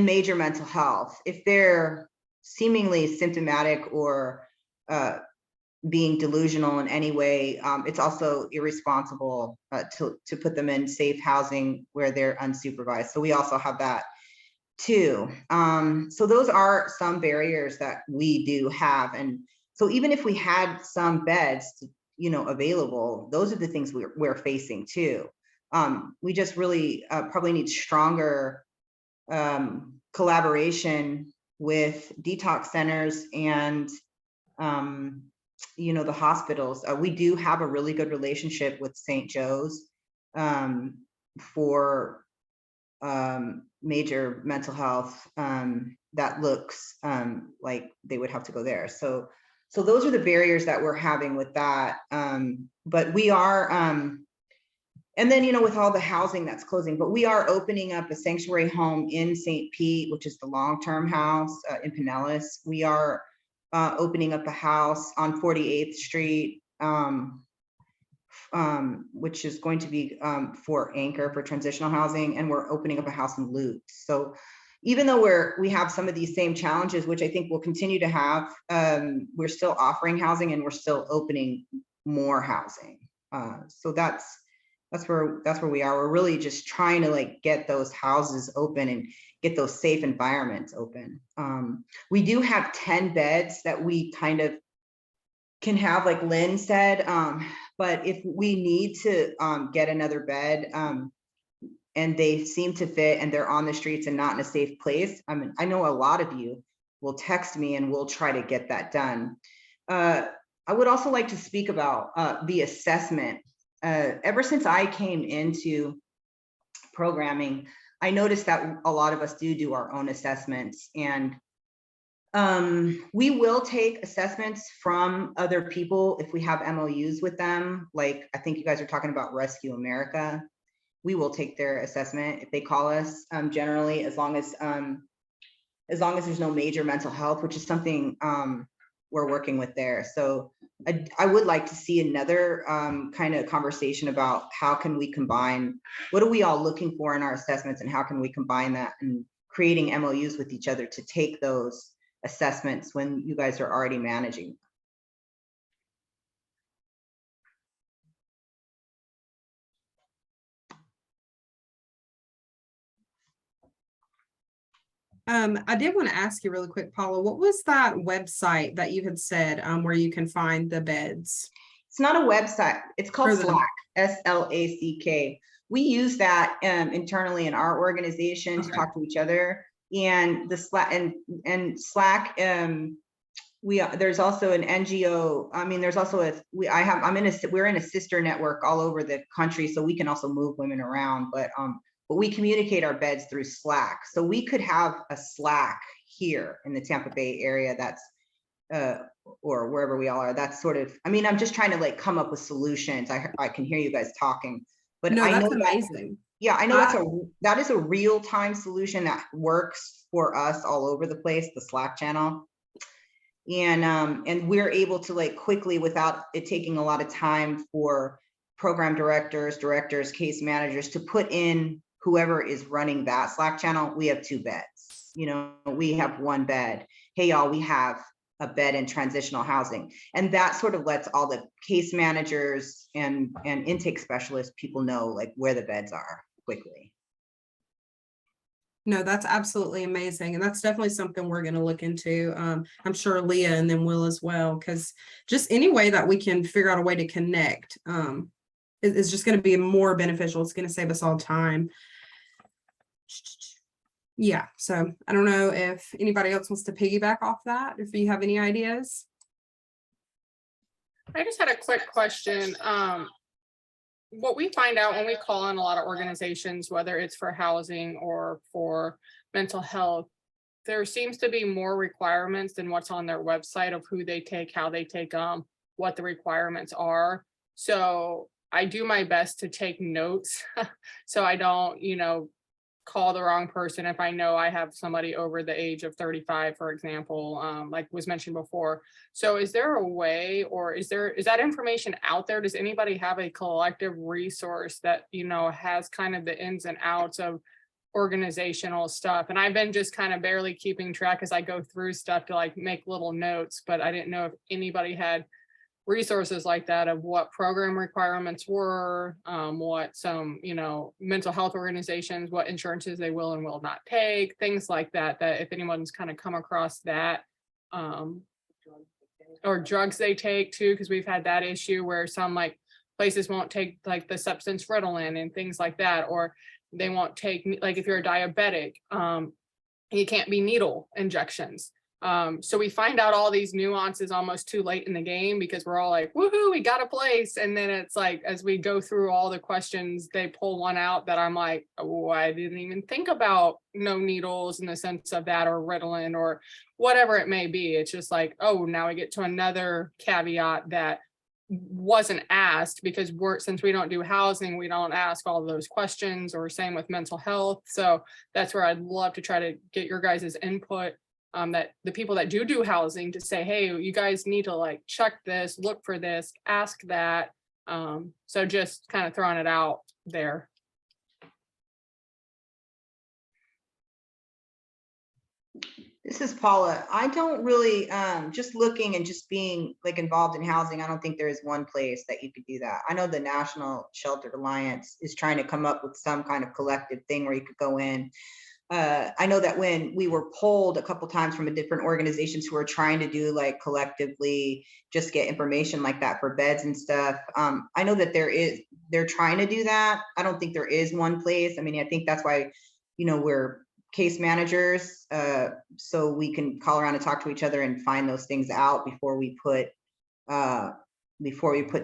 major mental health. If they're seemingly symptomatic or being delusional in any way, it's also irresponsible to put them in safe housing where they're unsupervised. So we also have that too. So those are some barriers that we do have. And so even if we had some beds, you know, available, those are the things we're facing too. We just really probably need stronger collaboration with detox centers and the hospitals. We do have a really good relationship with St. Joe's for major mental health that looks like they would have to go there. So those are the barriers that we're having with that. But we are, and then, with all the housing that's closing, but we are opening up a sanctuary home in St. Pete, which is the long-term house in Pinellas. We are opening up a house on 48th Street, which is going to be for Anchor for transitional housing, and we're opening up a house in Lutz. So even though we have some of these same challenges, which I think we'll continue to have, we're still offering housing and we're still opening more housing. So that's where we are. We're really just trying to get those houses open and get those safe environments open. We do have 10 beds that we kind of can have, like Lynn said, but if we need to get another bed and they seem to fit and they're on the streets and not in a safe place, I know a lot of you will text me and we'll try to get that done. I would also like to speak about the assessment. Ever since I came into programming, I noticed that a lot of us do our own assessments, and we will take assessments from other people if we have MOUs with them. Like, I think you guys are talking about Rescue America. We will take their assessment if they call us, generally, as long as there's no major mental health, which is something we're working with there. So I would like to see another kind of conversation about how can we combine, what are we all looking for in our assessments, and how can we combine that and creating MOUs with each other to take those assessments when you guys are already managing. I did want to ask you really quick, Paula, what was that website that you had said where you can find the beds? It's not a website. It's called Slack, SLACK. We use that internally in our organization to talk to each other. And the Slack and Slack, there's also an NGO. I mean, there's also we're in a sister network all over the country, so we can also move women around. But we communicate our beds through Slack. So we could have a Slack here in the Tampa Bay area that's or wherever we all are. That's sort of, I'm just trying to come up with solutions. I can hear you guys talking, but no, I that's know amazing. Yeah, I know that is a real-time solution that works for us all over the place, the Slack channel. And we're able to quickly, without it taking a lot of time for program directors, case managers to put in whoever is running that Slack channel. We have 2 beds, we have 1 bed. Hey, y'all, we have a bed in transitional housing. And that sort of lets all the case managers and intake specialists, people know where the beds are quickly. No, that's absolutely amazing. And that's definitely something we're going to look into. I'm sure Leah and then Will as well, because just any way that we can figure out a way to connect is just going to be more beneficial. It's going to save us all time. Yeah, so I don't know if anybody else wants to piggyback off that, if you have any ideas. I just had a quick question. What we find out when we call in a lot of organizations, whether it's for housing or for mental health, there seems to be more requirements than what's on their website of who they take, how they take them, what the requirements are. So I do my best to take notes so I don't, call the wrong person if I know I have somebody over the age of 35, for example, like was mentioned before. So is there a way, or is that information out there? Does anybody have a collective resource that, has kind of the ins and outs of organizational stuff? And I've been just kind of barely keeping track as I go through stuff to make little notes, but I didn't know if anybody had resources like that of what program requirements were, what some, mental health organizations, what insurances they will and will not take, things like that, that if anyone's kind of come across that, or drugs they take too, because we've had that issue where some places won't take like the substance Ritalin and things like that, or they won't take, like if you're a diabetic, you can't be needle injections. So we find out all these nuances almost too late in the game because we're all like, woohoo, we got a place. And then it's like, as we go through all the questions, they pull one out that I'm like, oh, I didn't even think about no needles in the sense of that, or Ritalin, or whatever it may be. It's just like, oh, now we get to another caveat that wasn't asked because since we don't do housing, we don't ask all of those questions, or same with mental health. So that's where I'd love to try to get your guys' input, that the people that do housing to say, hey, you guys need to like check this, look for this, ask that. So just kind of throwing it out there. This is Paula. I don't really, just looking and just being like involved in housing, I don't think there is one place that you could do that. I know the National Sheltered Alliance is trying to come up with some kind of collective thing where you could go in. I know that when we were polled a couple times from different organizations who are trying to do like collectively just get information like that for beds and stuff. I know that they're trying to do that. I don't think there is one place. I mean, I think that's why, we're case managers, so we can call around and talk to each other and find those things out before we put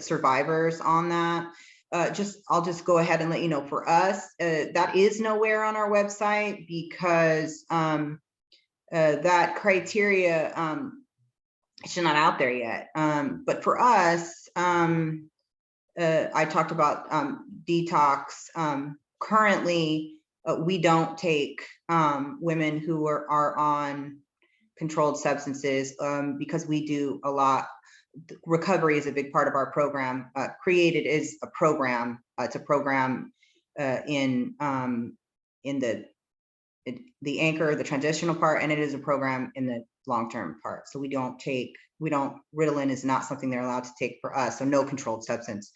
survivors on that. I'll just go ahead and let you know, for us, that is nowhere on our website because that criteria it's not out there yet. But for us, I talked about detox. Currently, we don't take women who are on controlled substances because we do a lot. Recovery is a big part of our program. Created is a program. It's a program in the anchor, the transitional part, and it is a program in the long-term part. So Ritalin is not something they're allowed to take for us. So no controlled substance.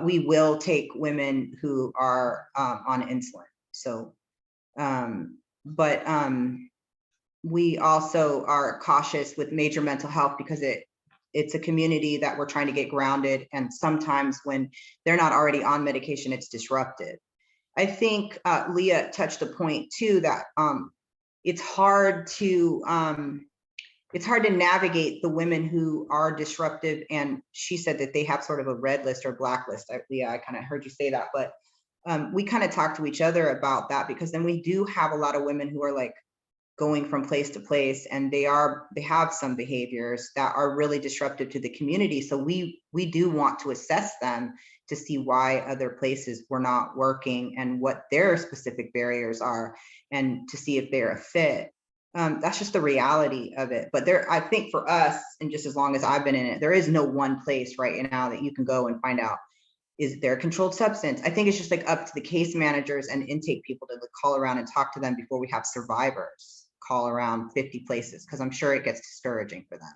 We will take women who are on insulin. So, we also are cautious with major mental health because it's a community that we're trying to get grounded. And sometimes when they're not already on medication, it's disrupted. I think Leah touched a point too, that it's hard to navigate the women who are disruptive. And she said that they have sort of a red list or black list. Leah, I kind of heard you say that, but we kind of talk to each other about that, because then we do have a lot of women who are like going from place to place, and they have some behaviors that are really disruptive to the community. So we do want to assess them to see why other places were not working and what their specific barriers are, and to see if they're a fit. That's just the reality of it. But I think for us, and just as long as I've been in it, there is no one place right now that you can go and find out, is there a controlled substance? I think it's just like up to the case managers and intake people to call around and talk to them before we have survivors call around 50 places, because I'm sure it gets discouraging for them.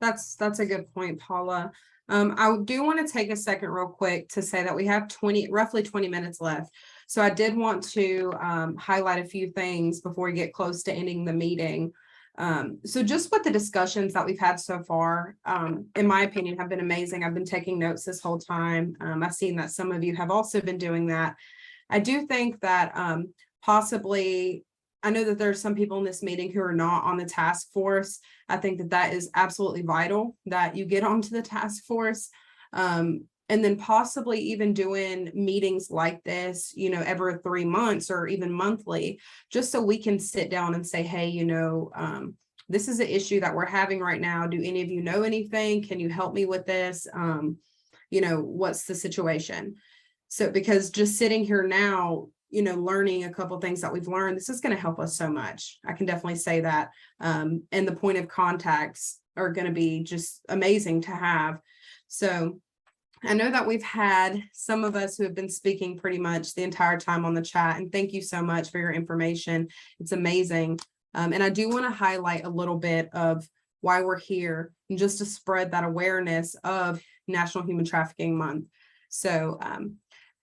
That's a good point, Paula. I do want to take a second real quick to say that we have roughly 20 minutes left. So I did want to highlight a few things before we get close to ending the meeting. So just with the discussions that we've had so far, in my opinion, have been amazing. I've been taking notes this whole time. I've seen that some of you have also been doing that. I do think that possibly, I know that there's some people in this meeting who are not on the task force. I think that is absolutely vital that you get onto the task force. And then possibly even doing meetings like this, every 3 months or even monthly, just so we can sit down and say, hey, this is an issue that we're having right now. Do any of you know anything? Can you help me with this? What's the situation? So, because just sitting here now, learning a couple things that we've learned, this is going to help us so much. I can definitely say that. And the point of contacts are going to be just amazing to have. So I know that we've had some of us who have been speaking pretty much the entire time on the chat, and thank you so much for your information. It's amazing. And I do want to highlight a little bit of why we're here, and just to spread that awareness of National Human Trafficking Month. So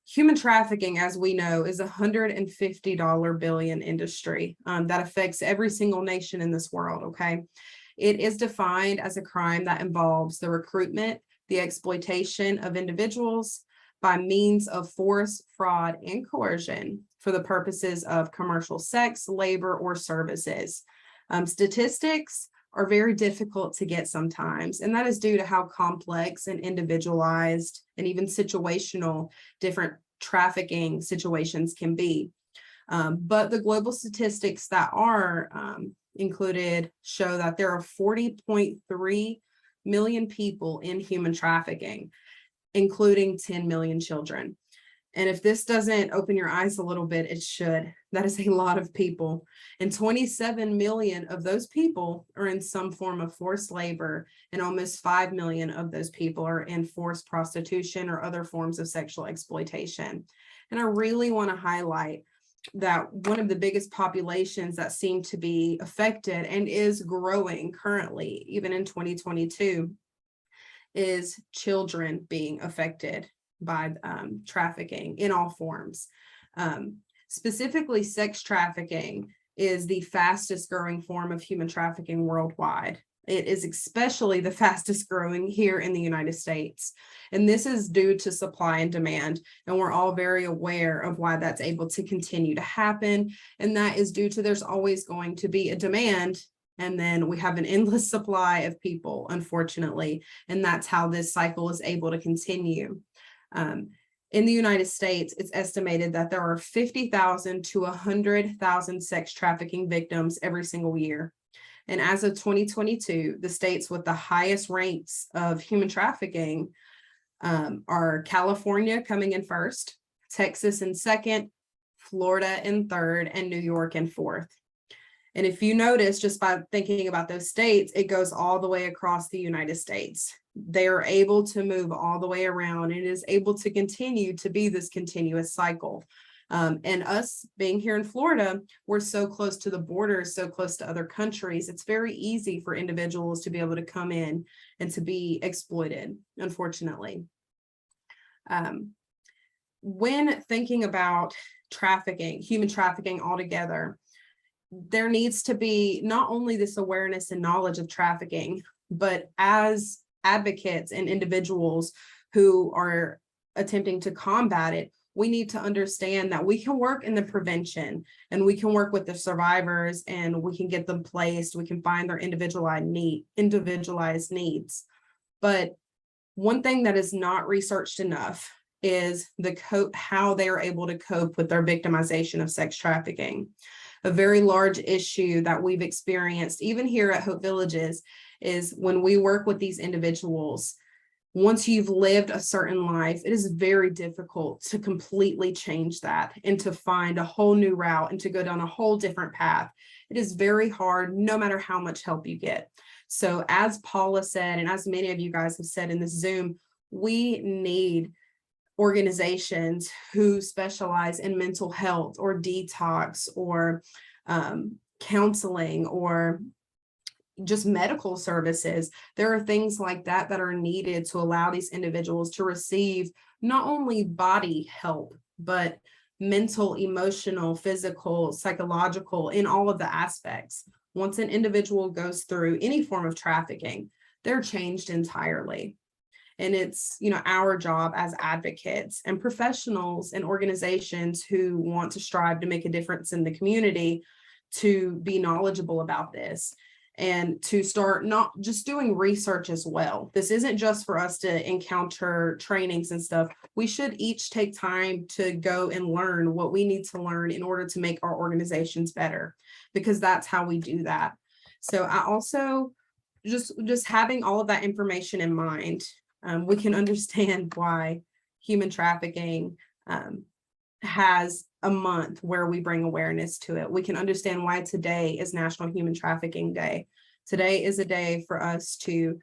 human trafficking, as we know, is a $150 billion industry that affects every single nation in this world. Okay. It is defined as a crime that involves the recruitment, the exploitation of individuals by means of force, fraud, and coercion for the purposes of commercial sex, labor, or services. Statistics are very difficult to get sometimes, and that is due to how complex and individualized and even situational different trafficking situations can be. But the global statistics that are included show that there are 40.3 million people in human trafficking, including 10 million children. And if this doesn't open your eyes a little bit, it should. That is a lot of people. And 27 million of those people are in some form of forced labor, and almost 5 million of those people are in forced prostitution or other forms of sexual exploitation. And I really want to highlight that one of the biggest populations that seem to be affected and is growing currently, even in 2022, is children being affected by trafficking in all forms. Specifically, sex trafficking is the fastest growing form of human trafficking worldwide. It is especially the fastest growing here in the United States. And this is due to supply and demand. And we're all very aware of why that's able to continue to happen. And that is due to there's always going to be a demand. And then we have an endless supply of people, unfortunately. And that's how this cycle is able to continue. In the United States, it's estimated that there are 50,000 to 100,000 sex trafficking victims every single year. And as of 2022, the states with the highest ranks of human trafficking are California coming in first, Texas in second, Florida in third, and New York in fourth. And if you notice, just by thinking about those states, it goes all the way across the United States. They are able to move all the way around. It is able to continue to be this continuous cycle. And us being here in Florida, we're so close to the borders, so close to other countries. It's very easy for individuals to be able to come in and to be exploited, unfortunately. When thinking about trafficking, human trafficking altogether, there needs to be not only this awareness and knowledge of trafficking, but as advocates and individuals who are attempting to combat it, we need to understand that we can work in the prevention and we can work with the survivors and we can get them placed. We can find their individualized needs. But one thing that is not researched enough is how they are able to cope with their victimization of sex trafficking. A very large issue that we've experienced, even here at Hope Villages, is when we work with these individuals, once you've lived a certain life, it is very difficult to completely change that and to find a whole new route and to go down a whole different path. It is very hard, no matter how much help you get. So as Paula said, and as many of you guys have said in this Zoom, we need organizations who specialize in mental health or detox or counseling or just medical services. There are things like that that are needed to allow these individuals to receive not only body help, but mental, emotional, physical, psychological, in all of the aspects. Once an individual goes through any form of trafficking, they're changed entirely. And it's, our job as advocates and professionals and organizations who want to strive to make a difference in the community to be knowledgeable about this and to start not just doing research as well. This isn't just for us to encounter trainings and stuff. We should each take time to go and learn what we need to learn in order to make our organizations better, because that's how we do that. So I also just having all of that information in mind, we can understand why human trafficking has a month where we bring awareness to it. We can understand why today is National Human Trafficking Day. Today is a day for us to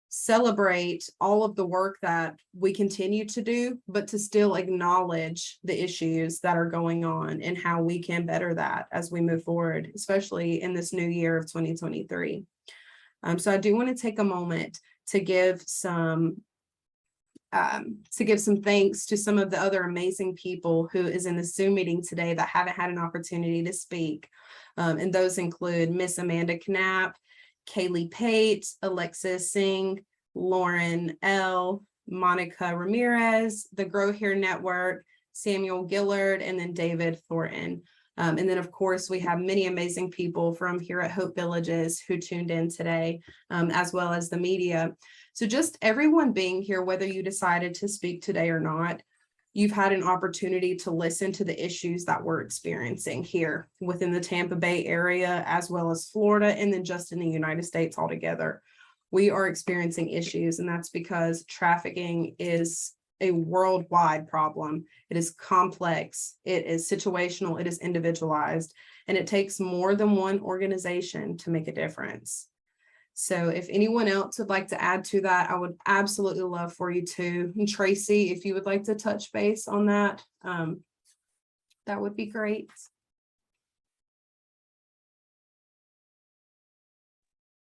celebrate all of the work that we continue to do, but to still acknowledge the issues that are going on and how we can better that as we move forward, especially in this new year of 2023. So I do want to take a moment to give some thanks to some of the other amazing people who is in the Zoom meeting today that haven't had an opportunity to speak. And those include Miss Amanda Knapp Kaylee Pate, Alexis Singh, Lauren L, Monica Ramirez, the Grow Here Network, Samuel Gillard, and then David Thornton. And then, of course, we have many amazing people from here at Hope Villages who tuned in today, as well as the media. So just everyone being here, whether you decided to speak today or not, you've had an opportunity to listen to the issues that we're experiencing here within the Tampa Bay area, as well as Florida, and then just in the United States altogether. We are experiencing issues, and that's because trafficking is a worldwide problem. It is complex, it is situational, it is individualized, and it takes more than one organization to make a difference. So if anyone else would like to add to that, I would absolutely love for you to. And Tracy, if you would like to touch base on that, that would be great.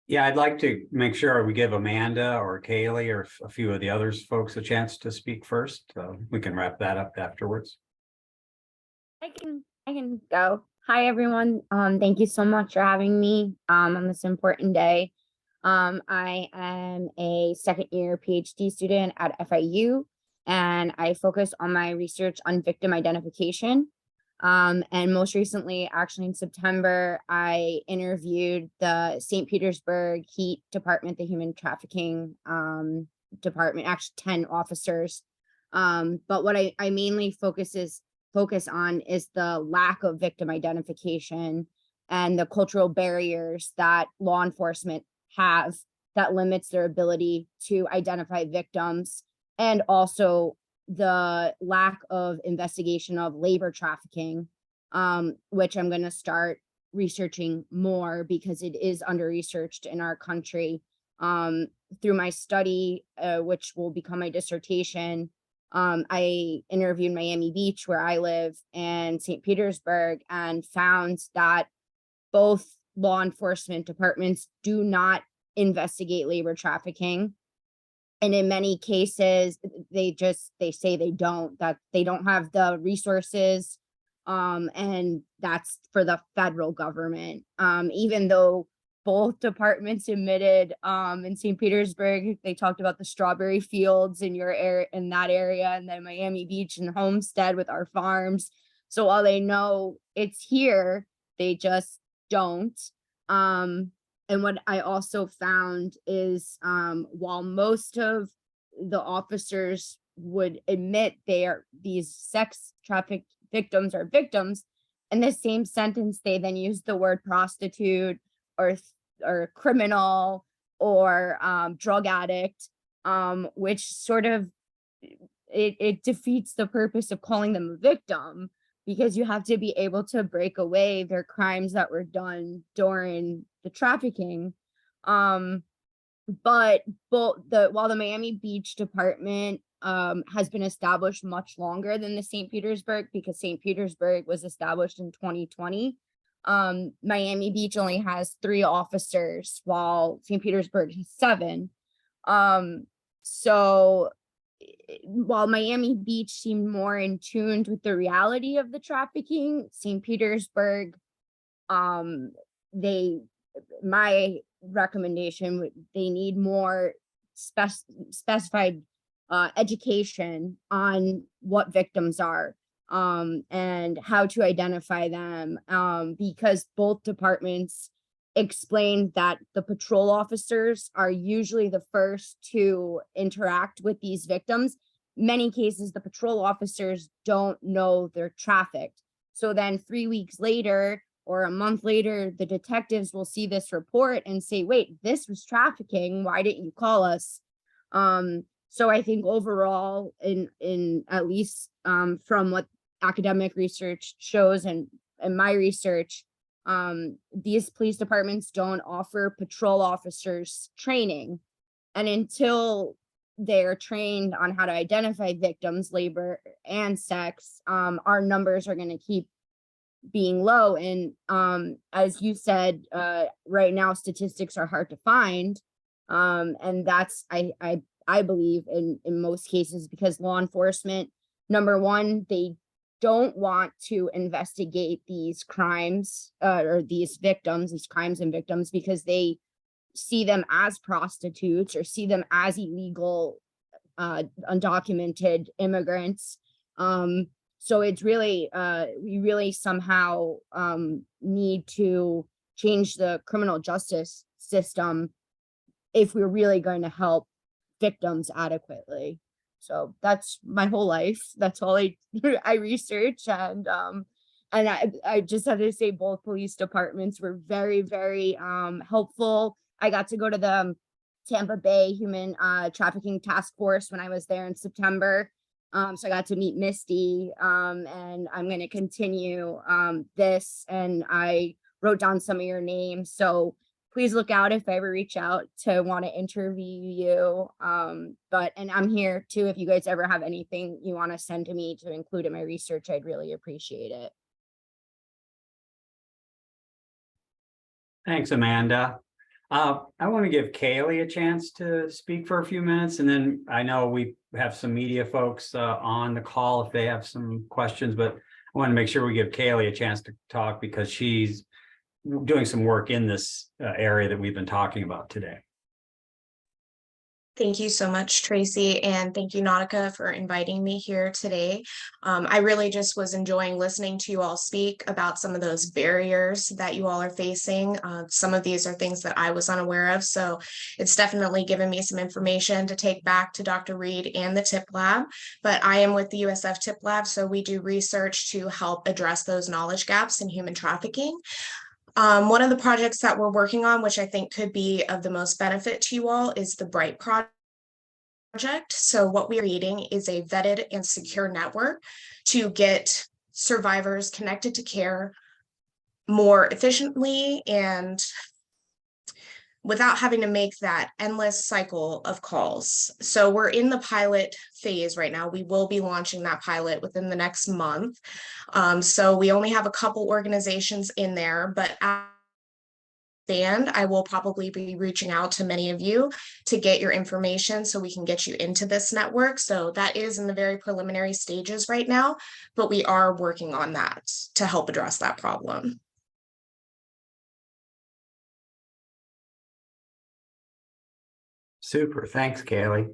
Yeah, I'd like to make sure we give Amanda or Kaylee or a few of the others folks a chance to speak first. We can wrap that up afterwards. I can go. Hi everyone. Thank you so much for having me on this important day. I am a second-year PhD student at FIU, and I focus on my research on victim identification. And most recently, actually in September, I interviewed the St. Petersburg Heat Department, the Human Trafficking Department, actually 10 officers. But what I mainly focus on is the lack of victim identification and the cultural barriers that law enforcement have that limits their ability to identify victims, and also the lack of investigation of labor trafficking, which I'm going to start researching more because it is under-researched in our country. Through my study, which will become my dissertation, I interviewed Miami Beach, where I live, and St. Petersburg, and found that both law enforcement departments do not investigate labor trafficking. And in many cases, they say they don't, that they don't have the resources. And that's for the federal government. Even though both departments admitted in St. Petersburg, they talked about the strawberry fields in your area, in that area, and then Miami Beach and Homestead with our farms. So while they know it's here, they just don't. And what I also found is while most of the officers would admit these sex traffic victims are victims, in the same sentence, they then use the word prostitute or criminal or drug addict, which sort of, it defeats the purpose of calling them a victim, because you have to be able to break away their crimes that were done during the trafficking. But while the Miami Beach department has been established much longer than the St. Petersburg, because St. Petersburg was established in 2020, Miami Beach only has 3 officers, while St. Petersburg has 7. So while Miami Beach seemed more in tune with the reality of the trafficking, St. Petersburg, my recommendation, they need more specified education on what victims are and how to identify them, because both departments explained that the patrol officers are usually the first to interact with these victims. Many cases, the patrol officers don't know they're trafficked. So then 3 weeks later or a month later, the detectives will see this report and say, wait, this was trafficking. Why didn't you call us? So I think overall, in at least from what academic research shows and my research, these police departments don't offer patrol officers training. And until they're trained on how to identify victims, labor and sex, our numbers are going to keep being low. And as you said, right now statistics are hard to find. And that's, I believe in most cases, because law enforcement, number one, they don't want to investigate these crimes or these victims, these crimes and victims, because they see them as prostitutes or see them as illegal, undocumented immigrants. So it's really, we really somehow need to change the criminal justice system if we're really going to help victims adequately. So that's my whole life. That's all I I research, and I just have to say both police departments were very, very helpful. I got to go to the Tampa Bay Human Trafficking Task Force when I was there in September. So I got to meet Misty, and I'm going to continue this, and I wrote down some of your names. So please look out if I ever reach out to want to interview you. And I'm here too. If you guys ever have anything you want to send to me to include in my research, I'd really appreciate it. Thanks, Amanda. I want to give Kaylee a chance to speak for a few minutes, and then I know we have some media folks on the call if they have some questions, but I want to make sure we give Kaylee a chance to talk because she's doing some work in this area that we've been talking about today. Thank you so much, Tracy, and thank you, Nautica, for inviting me here today. I really just was enjoying listening to you all speak about some of those barriers that you all are facing. Some of these are things that I was unaware of, so it's definitely given me some information to take back to Dr. Reed and the TIP Lab. But I am with the USF TIP Lab, so we do research to help address those knowledge gaps in human trafficking. One of the projects that we're working on, which I think could be of the most benefit to you all, is the Bright project. So what we're creating is a vetted and secure network to get survivors connected to care more efficiently and without having to make that endless cycle of calls. So we're in the pilot phase right now. We will be launching that pilot within the next month. So we only have a couple organizations in there, but I will probably be reaching out to many of you to get your information so we can get you into this network. So that is in the very preliminary stages right now, but we are working on that to help address that problem. Super, thanks, Kaylee.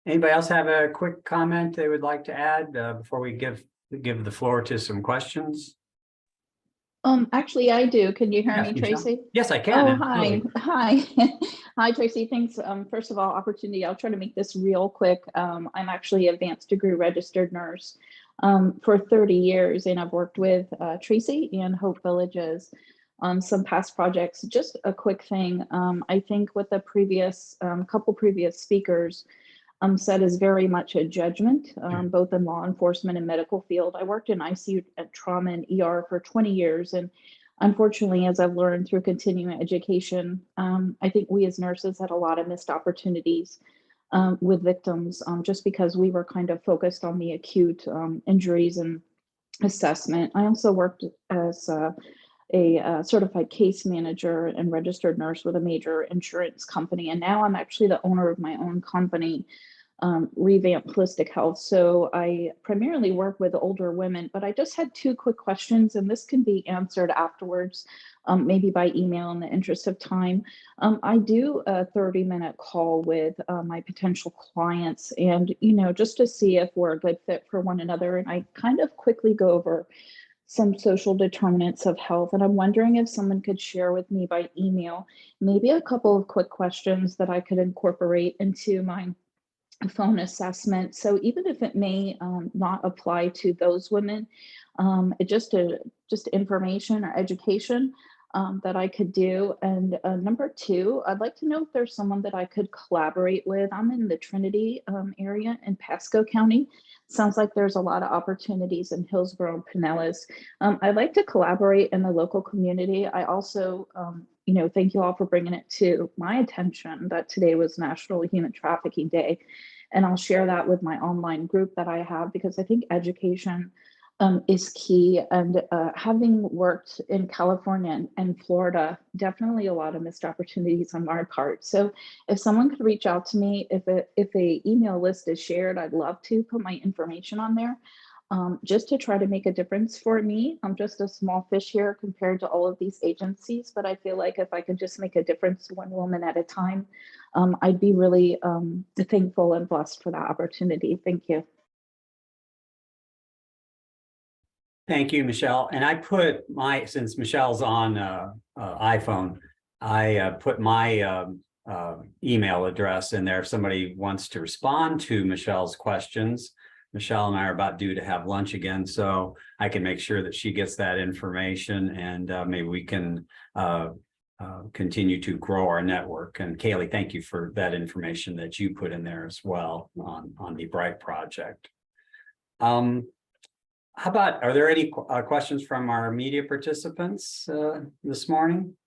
Anybody else have a quick comment they would like to add before we give the floor to some questions? Actually, I do. Can you hear Yes, me, Michelle? Tracy? Yes, I can. Oh, hi. Hi. Hi, Tracy. Thanks. First of all, opportunity. I'll try to make this real quick. I'm actually an advanced degree registered nurse for 30 years, and I've worked with Tracy and Hope Villages on some past projects. Just a quick thing. I think with the previous couple previous speakers, said is very much a judgment, both in law enforcement and medical field. I worked in ICU at trauma and ER for 20 years. And unfortunately, as I've learned through continuing education, I think we as nurses had a lot of missed opportunities with victims just because we were kind of focused on the acute injuries and assessment. I also worked as a certified case manager and registered nurse with a major insurance company. And now I'm actually the owner of my own company, Revamp Holistic Health. So I primarily work with older women, but I just had two quick questions, and this can be answered afterwards, maybe by email in the interest of time. I do a 30-minute call with my potential clients, and, just to see if we're a good fit for one another. And I kind of quickly go over some social determinants of health. And I'm wondering if someone could share with me by email, maybe a couple of quick questions that I could incorporate into my phone assessment. So even if it may not apply to those women, it just information or education that I could do. And number two, I'd like to know if there's someone that I could collaborate with. I'm in the Trinity area in Pasco County. Sounds like there's a lot of opportunities in Hillsborough and Pinellas. I'd like to collaborate in the local community. I also, thank you all for bringing it to my attention that today was National Human Trafficking Day. And I'll share that with my online group that I have, because I think education is key. And having worked in California and Florida, definitely a lot of missed opportunities on our part. So if someone could reach out to me, if a email list is shared, I'd love to put my information on there. just to try to make a difference for me. I'm just a small fish here compared to all of these agencies, but I feel like if I could just make a difference one woman at a time, I'd be really thankful and blessed for that opportunity. Thank you. Thank you, Michelle. And I put since Michelle's on iPhone, I put my email address in there if somebody wants to respond to Michelle's questions. Michelle and I are about due to have lunch again, so I can make sure that she gets that information, and maybe we can continue to grow our network. And Kaylee, thank you for that information that you put in there as well on the Bright project. How about, are there any questions from our media participants this morning?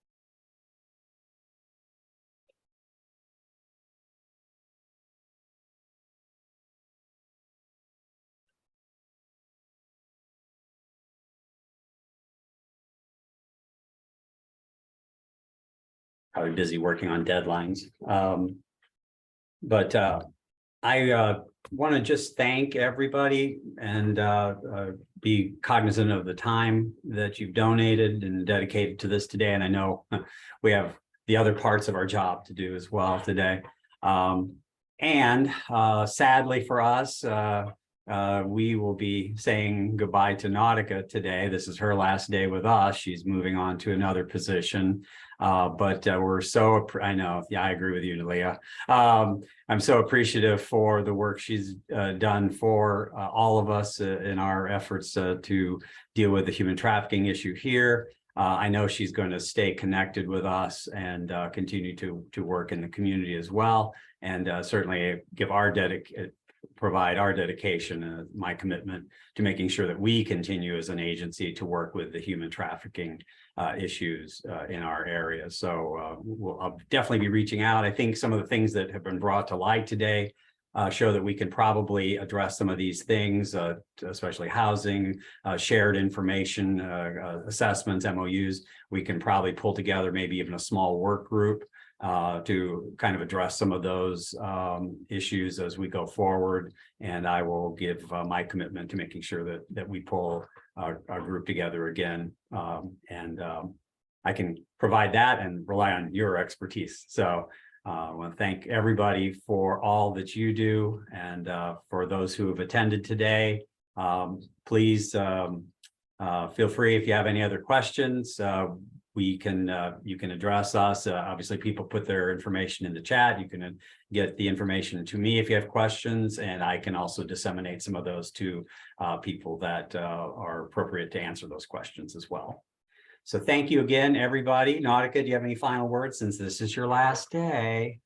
Probably busy working on deadlines. But I want to just thank everybody and be cognizant of the time that you've donated and dedicated to this today. And I know we have the other parts of our job to do as well today. And sadly for us, we will be saying goodbye to Nautica today. This is her last day with us. She's moving on to another position. But we're so, I know, yeah, I agree with you, Leah. I'm so appreciative for the work she's done for all of us in our efforts to deal with the human trafficking issue here. I know she's going to stay connected with us and continue to work in the community as well, and certainly give our provide our dedication, my commitment to making sure that we continue as an agency to work with the human trafficking issues in our area. So I'll definitely be reaching out. I think some of the things that have been brought to light today show that we can probably address some of these things, especially housing, shared information, assessments, MOUs. We can probably pull together maybe even a small work group to kind of address some of those issues as we go forward. And I will give my commitment to making sure that we pull our group together again. I can provide that and rely on your expertise. So I want to thank everybody for all that you do, and for those who have attended today. Please feel free if you have any other questions. You can address us. Obviously, people put their information in the chat. You can get the information to me if you have questions, and I can also disseminate some of those to people that are appropriate to answer those questions as well. So thank you again, everybody. Nautica, do you have any final words since this is your last day?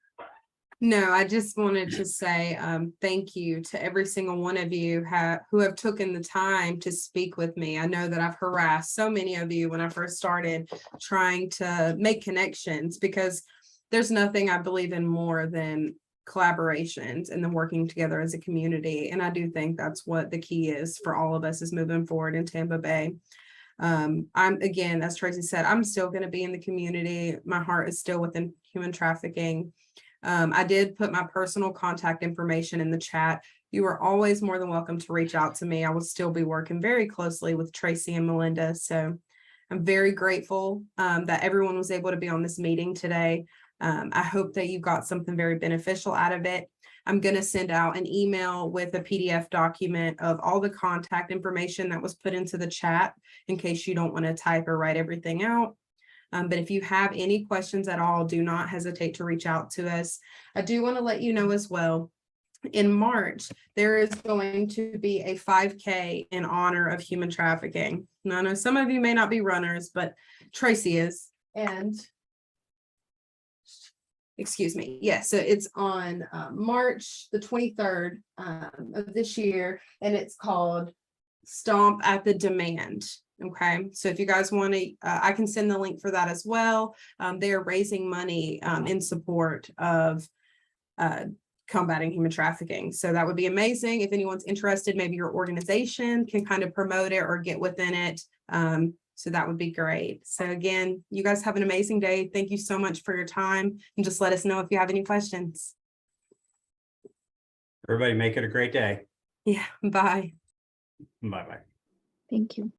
No, I just wanted to say thank you to every single one of you who have taken the time to speak with me. I know that I've harassed so many of you when I first started trying to make connections, because there's nothing I believe in more than collaborations and then working together as a community. And I do think that's what the key is for all of us is moving forward in Tampa Bay. I'm, again, as Tracy said, I'm still going to be in the community. My heart is still within human trafficking. I did put my personal contact information in the chat. You are always more than welcome to reach out to me. I will still be working very closely with Tracy and Melinda. So I'm very grateful that everyone was able to be on this meeting today. I hope that you got something very beneficial out of it. I'm going to send out an email with a PDF document of all the contact information that was put into the chat in case you don't want to type or write everything out. But if you have any questions at all, do not hesitate to reach out to us. I do want to let you know as well, in March, there is going to be a 5K in honor of human trafficking. Now, I know some of you may not be runners, but Tracy is. And excuse me. Yeah, so it's on March the 23rd of this year, and it's called Stomp at the Demand. Okay, so if you guys want to, I can send the link for that as well. They are raising money in support of combating human trafficking. So that would be amazing. If anyone's interested, maybe your organization can kind of promote it or get within it. So that would be great. So again, you guys have an amazing day. Thank you so much for your time, and just let us know if you have any questions. Everybody make it a great day. Yeah, bye. Bye-bye. Thank you.